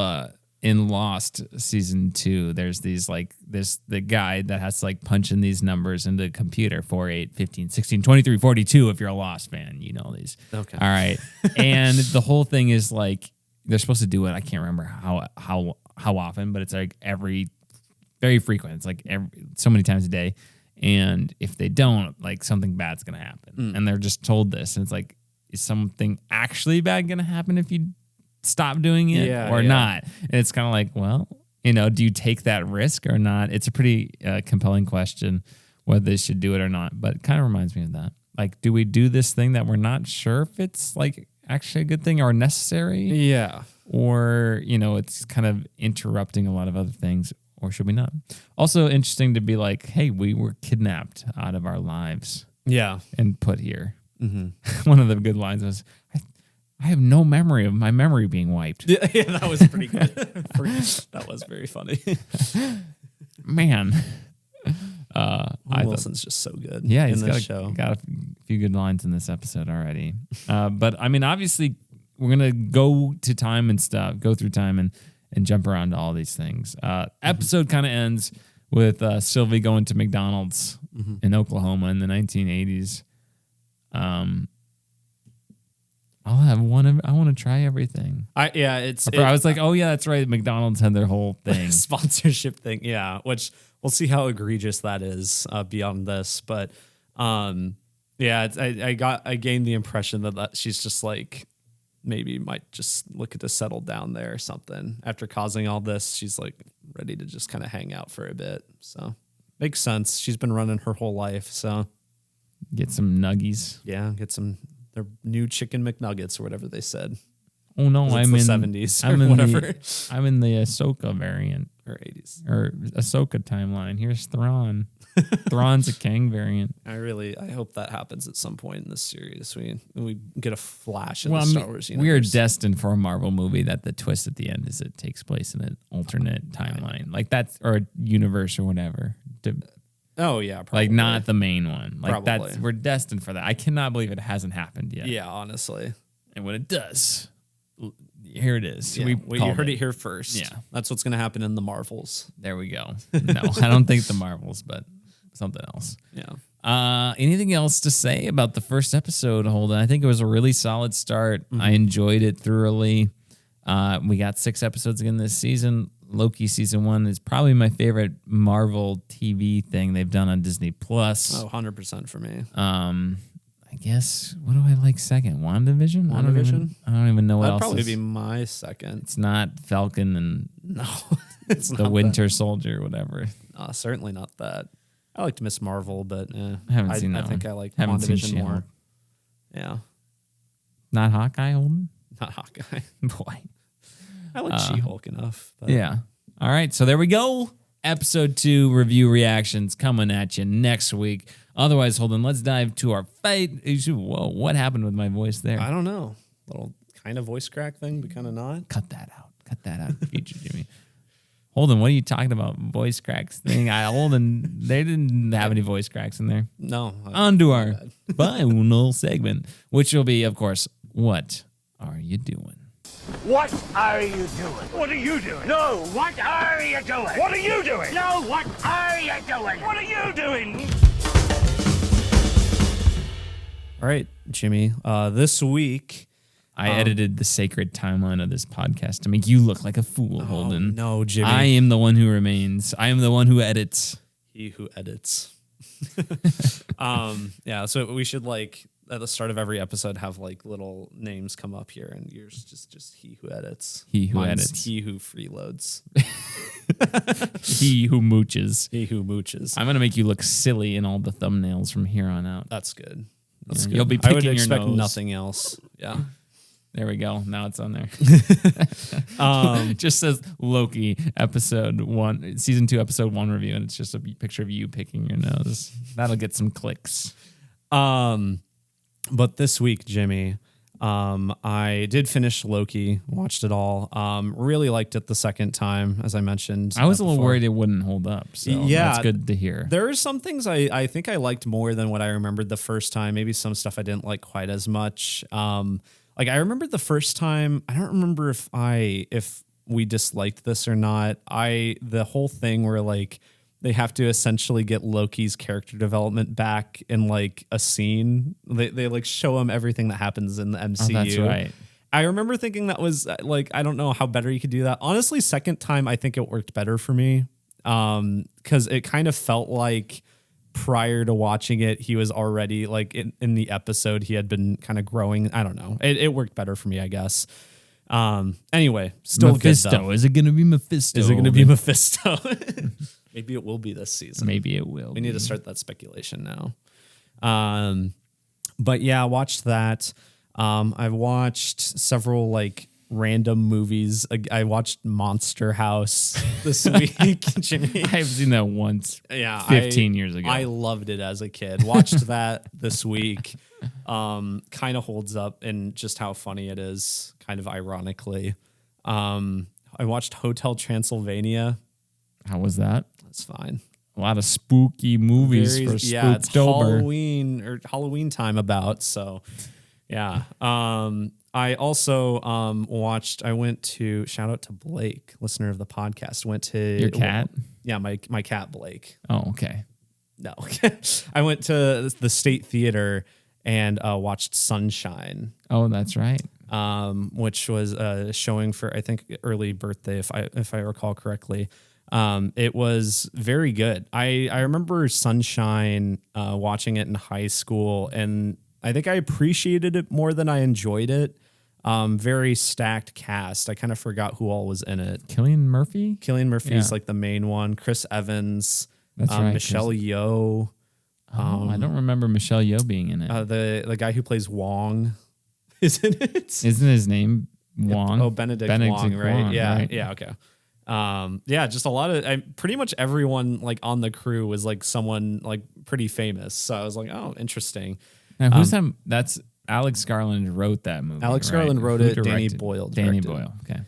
in Lost season 2. There's these the guy that has to punch in these numbers into the computer: 4, 8, 15, 16, 23, 42. If you're a Lost fan, you know these. Okay. All right. And the whole thing is they're supposed to do it. I can't remember how often, but it's very frequent. It's so many times a day. And if they don't, something bad's gonna happen. And they're just told this, and it's is something actually bad going to happen if you stop doing it or not? And it's kind of do you take that risk or not? It's a pretty compelling question whether they should do it or not, but it kind of reminds me of that. Do we do this thing that we're not sure if it's actually a good thing or necessary?
Yeah.
Or, it's kind of interrupting a lot of other things, or should we not? Also interesting to be hey, we were kidnapped out of our lives.
Yeah.
And put here. One of the good lines was, I have no memory of my memory being wiped.
Yeah, that was pretty good. That was very funny.
Man.
Wilson's just so good.
Yeah, he's got a few good lines in this episode already. But I mean, obviously, we're going to go to time and stuff, go through time and jump around to all these things. Episode kind of ends with Sylvie going to McDonald's in Oklahoma in the 1980s. I'll have one of. I want to try everything.
I
was like, oh yeah, that's right. McDonald's had their whole thing,
sponsorship thing. Yeah, which we'll see how egregious that is beyond this. But yeah, I gained the impression that she's just like maybe might just look to settle down there or something after causing all this. She's like ready to just kind of hang out for a bit. So makes sense. She's been running her whole life. So
get some nuggies.
Yeah, get some. Their new chicken McNuggets or whatever they said.
Oh no, I'm in
the 70s
I'm
or
in
whatever.
I'm in the Ahsoka variant
or 80s
or Ahsoka timeline. Here's Thrawn. Thrawn's a Kang variant.
I hope that happens at some point in this series. We get a flash of the Star Wars universe.
We are destined for a Marvel movie that the twist at the end is it takes place in an alternate timeline, like that's or a universe or whatever.
Oh yeah, probably.
Like not the main one. Like
Probably.
we're destined for that. I cannot believe it hasn't happened yet.
Yeah, honestly.
And when it does, here it is.
Yeah, you heard it here first.
Yeah.
That's what's going to happen in the Marvels.
There we go. No, I don't think the Marvels, but something else.
Yeah.
Anything else to say about the first episode, Holden? I think it was a really solid start. I enjoyed it thoroughly. We got 6 episodes again this season. Loki season 1 is probably my favorite Marvel TV thing they've done on Disney Plus.
Oh, 100% for me.
I guess, what do I like second? WandaVision? I don't even know what else.
That'd probably be my second.
It's not Falcon and
No, it's
the
not
Winter Soldier, whatever.
Certainly not that. I liked Miss Marvel, but
I haven't seen that
I think
one.
I like
Haven't seen
WandaVision
She-Hulk.
more. Yeah.
Not Hawkeye, Holden?
Not Hawkeye.
Boy.
I like She-Hulk enough. But
Yeah. All right. So there we go. Episode 2 review reactions coming at you next week. Otherwise, Holden, let's dive to our fight. Whoa, what happened with my voice there?
I don't know. Little kind of voice crack thing, but kind of not.
Cut that out. Cut that out, future Jimmy. Holden, what are you talking about? Voice cracks thing? Holden, they didn't have any voice cracks in there.
No.
On to our final segment, which will be, of course, what are you doing?
What are you doing? What are you doing? No, what are you doing? What are you doing? No, what are you doing? What are you doing?
All right, Jimmy. This week,
I edited the sacred timeline of this podcast to make you look like a fool, Holden.
no, Jimmy.
I am the one who remains. I am the one who edits.
He who edits. Yeah, so we should at the start of every episode have little names come up here, and yours just he who edits.
He who
Mine's
edits.
He who freeloads.
He who mooches.
He who mooches.
I'm gonna make you look silly in all the thumbnails from here on out.
That's good. That's
Yeah,
good.
you'll be
I would
picking your
expect
nose.
nothing else. Yeah.
There we go. Now it's on there. It just says Loki episode 1, season 2, episode 1 review, and it's just a picture of you picking your nose. That'll get some clicks.
But this week, Jimmy, I did finish Loki, watched it all. Really liked it the second time, as I mentioned.
I was a little
before.
worried it wouldn't hold up. So
Yeah.
that's good to hear.
There are some things I think I liked more than what I remembered the first time. Maybe some stuff I didn't like quite as much. I remember the first time. I don't remember if we disliked this or not. The whole thing where they have to essentially get Loki's character development back in a scene. They show him everything that happens in the MCU.
Oh, that's right.
I remember thinking that was I don't know how better you could do that. Honestly, second time I think it worked better for me. Because it kind of felt like prior to watching it, he was already in the episode he had been kind of growing. I don't know. It worked better for me, I guess. Anyway, still
Mephisto.
good though.
Is it going to be Mephisto?
Is it going to be Mephisto? Maybe it will be this season.
Maybe it will.
We need to start that speculation now. But yeah, I watched that. I've watched several random movies. I watched Monster House this week, Jimmy.
I've seen that once.
Yeah,
15 years ago.
I loved it as a kid. Watched that this week. Kind of holds up in just how funny it is, kind of ironically. I watched Hotel Transylvania.
How was that?
That's fine.
A lot of spooky movies for
Yeah, it's
Spooktober.
Halloween time about, so Yeah. I also I went to shout out to Blake, listener of the podcast. Went to
Your cat?
Yeah, my cat Blake.
Oh, okay.
No. I went to the State Theater and watched Sunshine.
Oh, that's right.
Which was showing for I think early birthday if I recall correctly. It was very good. I remember Sunshine watching it in high school, and I think I appreciated it more than I enjoyed it. Very stacked cast. I kind of forgot who all was in it.
Cillian Murphy?
Cillian Murphy's like the main one. Chris Evans.
That's right.
Michelle Yeoh.
Oh, I don't remember Michelle Yeoh being in it.
The guy who plays Wong is in it.
Isn't his name Wong?
Oh, Benedict Wong, right?
Wong,
yeah,
right?
yeah, okay. Yeah, just a lot of pretty much everyone like on the crew was like someone like pretty famous. So I was like, oh, interesting.
Now, who's that? That's Alex Garland wrote that movie.
Alex
right?
Garland wrote
Who
it. Danny
directed?
Boyle
Danny
directed.
Boyle. Okay.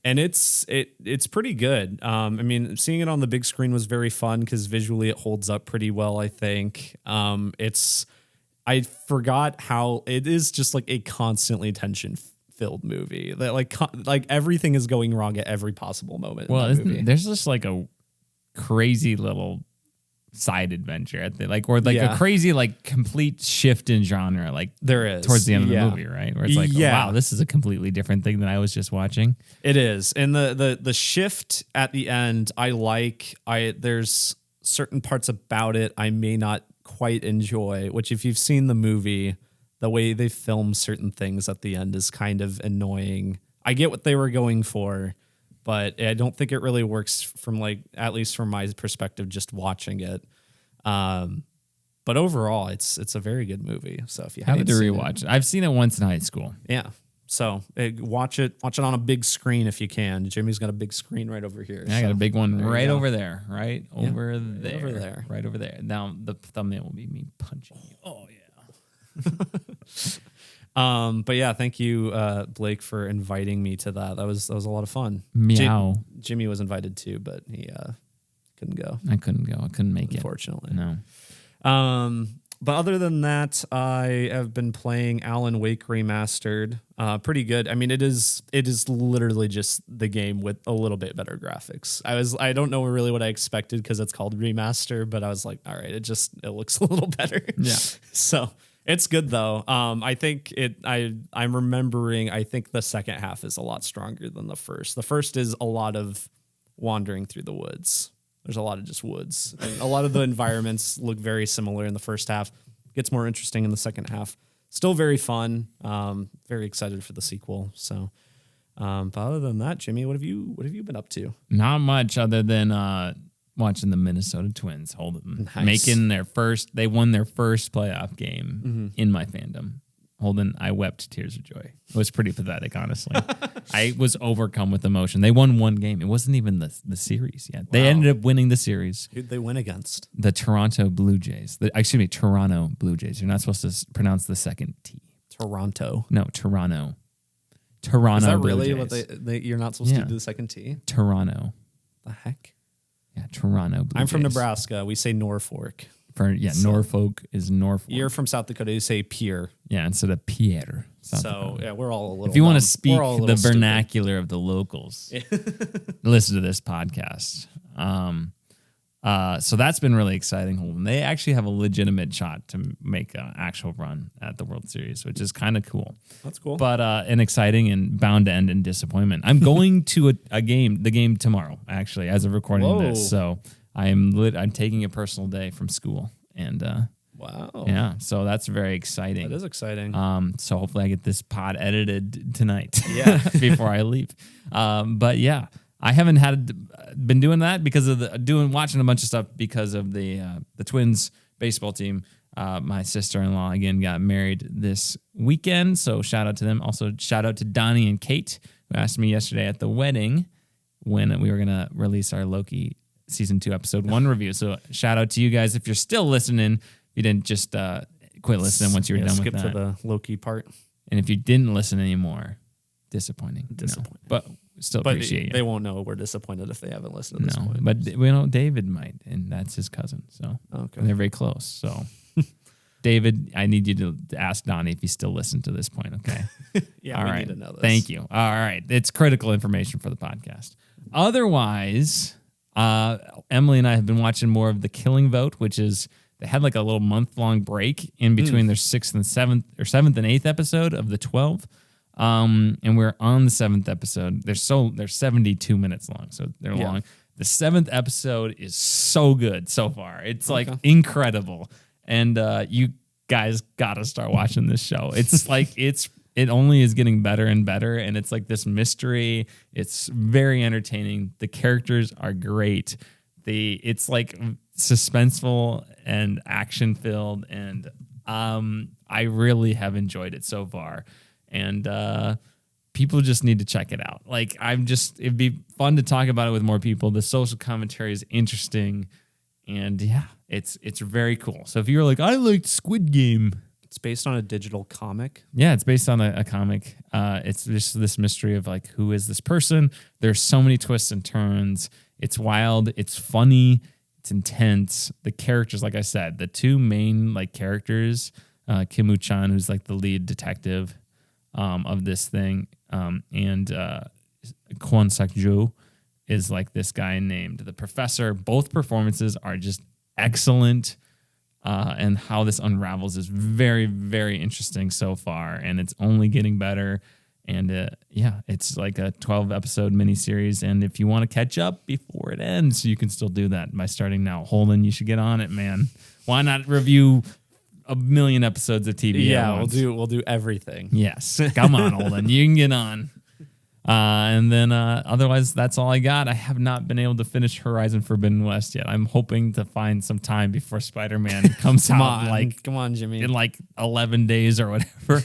And it's pretty good. I mean, seeing it on the big screen was very fun because visually it holds up pretty well, I think. I forgot how it is just like a constantly tension-filled movie. That like everything is going wrong at every possible moment.
Well,
in that movie.
there's just like a crazy little side adventure at the a crazy like complete shift in genre like
there is
towards the end of the movie, right? Where it's like,
Yeah.
wow, this is a completely different thing than I was just watching.
It is. And the shift at the end, there's certain parts about it I may not quite enjoy, which if you've seen the movie, the way they film certain things at the end is kind of annoying. I get what they were going for, but I don't think it really works from like, at least from my perspective, just watching it. But overall, it's a very good movie. So if you
I have
haven't
to
seen
rewatch it. I've seen it once in high school.
yeah. So watch it on a big screen if you can. Jimmy's got a big screen right over here.
Yeah, I got a big one
there you
right
go.
over there, right over there,
over there.
right over there. Now the thumbnail will be me punching you.
Oh yeah. But yeah, thank you, Blake, for inviting me to that. That was a lot of fun.
Meow.
Jimmy was invited too, but he couldn't go.
I couldn't go. I couldn't make
Unfortunately.
it. No.
But other than that, I have been playing Alan Wake Remastered. Pretty good. I mean, it is literally just the game with a little bit better graphics. I don't know really what I expected because it's called remaster, but I was like, all right, it looks a little better.
Yeah.
So it's good though. I think I'm remembering, I think the second half is a lot stronger than the first. The first is a lot of wandering through the woods. There's a lot of just woods. And a lot of the environments look very similar in the first half. Gets more interesting in the second half. Still very fun. Very excited for the sequel. So, but other than that, Jimmy, what have you been up to?
Not much other than watching the Minnesota Twins hold them,
Nice.
they won their first playoff game in my fandom. Holden, I wept tears of joy. It was pretty pathetic, honestly. I was overcome with emotion. They won one game. It wasn't even the series yet. They ended up winning the series.
Who'd they win against?
The Toronto Blue Jays. Toronto Blue Jays. You're not supposed to pronounce the second T.
Toronto.
No, Toronto. Toronto.
Is that
Blue
really
Jays.
what you're not supposed to do the second T?
Toronto.
The heck?
Yeah, Toronto Blue
I'm from
Jays.
Nebraska. We say Norfolk.
Norfolk is Norfolk.
You're from South Dakota. You say Pierre.
Yeah, instead of Pierre. South
So
Dakota.
yeah, we're all a little.
If you want to
dumb.
speak
We're all a
the
little stupid.
vernacular of the locals, listen to this podcast. So that's been really exciting, Holden. They actually have a legitimate shot to make an actual run at the World Series, which is kind of cool.
That's cool.
But and exciting and bound to end in disappointment. I'm going to the game tomorrow, actually, as of recording this. So I'm taking a personal day from school, and
wow,
yeah, so that's very exciting.
That is exciting.
So hopefully I get this pod edited tonight.
Yeah.
Before I leave. But yeah, I haven't been doing that because of watching a bunch of stuff because of the Twins baseball team. My sister-in-law again got married this weekend, so shout out to them. Also shout out to Donnie and Kate, who asked me yesterday at the wedding when we were gonna release our Loki season 2 episode 1 review. So shout out to you guys if you're still listening. You didn't just quit listening once you were done with that.
Skip to the Loki part.
And if you didn't listen anymore, disappointing.
Disappointing.
No. But still
But
appreciate
they
you.
won't know we're disappointed if they haven't listened to this
No,
point.
but we know David might, and that's his cousin. So
Okay.
they're very close. So David, I need you to ask Donnie if he still listened to this point, okay?
Yeah,
All
we
right.
need to know this.
Thank you. All right. It's critical information for the podcast. Otherwise, Emily and I have been watching more of The Killing Vote, which is they had like a little month-long break in between their 6th and 7th or 7th and 8th episode of the 12. And we're on the 7th episode. They're 72 minutes long, so they're long. The 7th episode is so good so far. It's like incredible. And you guys got to start watching this show. It's like it only is getting better and better, and it's like this mystery. It's very entertaining. The characters are great. It's like suspenseful and action filled, and I really have enjoyed it so far. And people just need to check it out. Like it'd be fun to talk about it with more people. The social commentary is interesting, and yeah, it's very cool. So if you're like, I liked Squid Game.
It's based on a digital comic.
Yeah, it's based on a comic. It's just this mystery of like, who is this person? There's so many twists and turns. It's wild. It's funny. It's intense. The characters, like I said, the two main like characters, Kim Woo-chan, who's like the lead detective of this thing, and Kwon Sak-jo is like this guy named the professor. Both performances are just excellent. And how this unravels is very, very interesting so far, and it's only getting better. And it's like a 12-episode miniseries, and if you want to catch up before it ends, you can still do that by starting now. Holden, you should get on it, man. Why not review a million episodes of TV?
Yeah, we'll do everything.
Yes, come on, Holden, you can get on. And then otherwise, that's all I got. I have not been able to finish Horizon Forbidden West yet. I'm hoping to find some time before Spider-Man comes out.
Come on, Jimmy.
In like 11 days or whatever.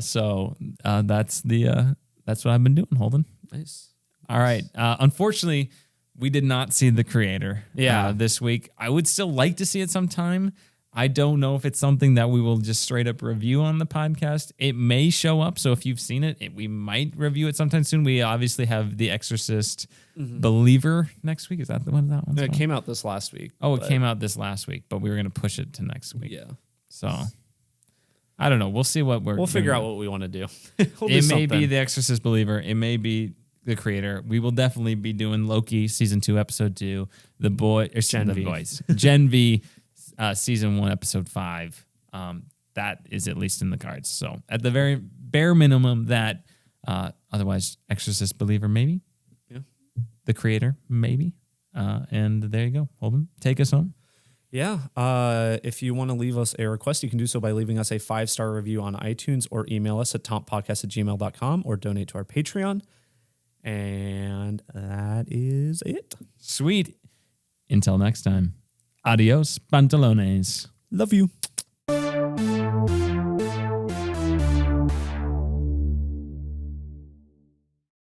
So that's what I've been doing, Holden.
Nice.
All right. Unfortunately, we did not see The Creator this week. I would still like to see it sometime. I don't know if it's something that we will just straight up review on the podcast. It may show up. So if you've seen it, we might review it sometime soon. We obviously have The Exorcist Believer next week. Is that the one?
No, it came out this last week.
Oh, it came out this last week, but we were going to push it to next week.
Yeah.
So I don't know. We'll see what
we'll figure out what we want to do.
It may be The Exorcist Believer. It may be The Creator. We will definitely be doing Loki season 2, episode 2. Gen V. Season 1, episode 5. That is at least in the cards. So at the very bare minimum, that otherwise Exorcist Believer maybe, The Creator maybe, and there you go. Holden, take us home.
Yeah. If you want to leave us a request, you can do so by leaving us a 5-star review on iTunes or email us at tomppodcast@gmail.com or donate to our Patreon. And that is it.
Sweet. Until next time. Adios, pantalones.
Love you.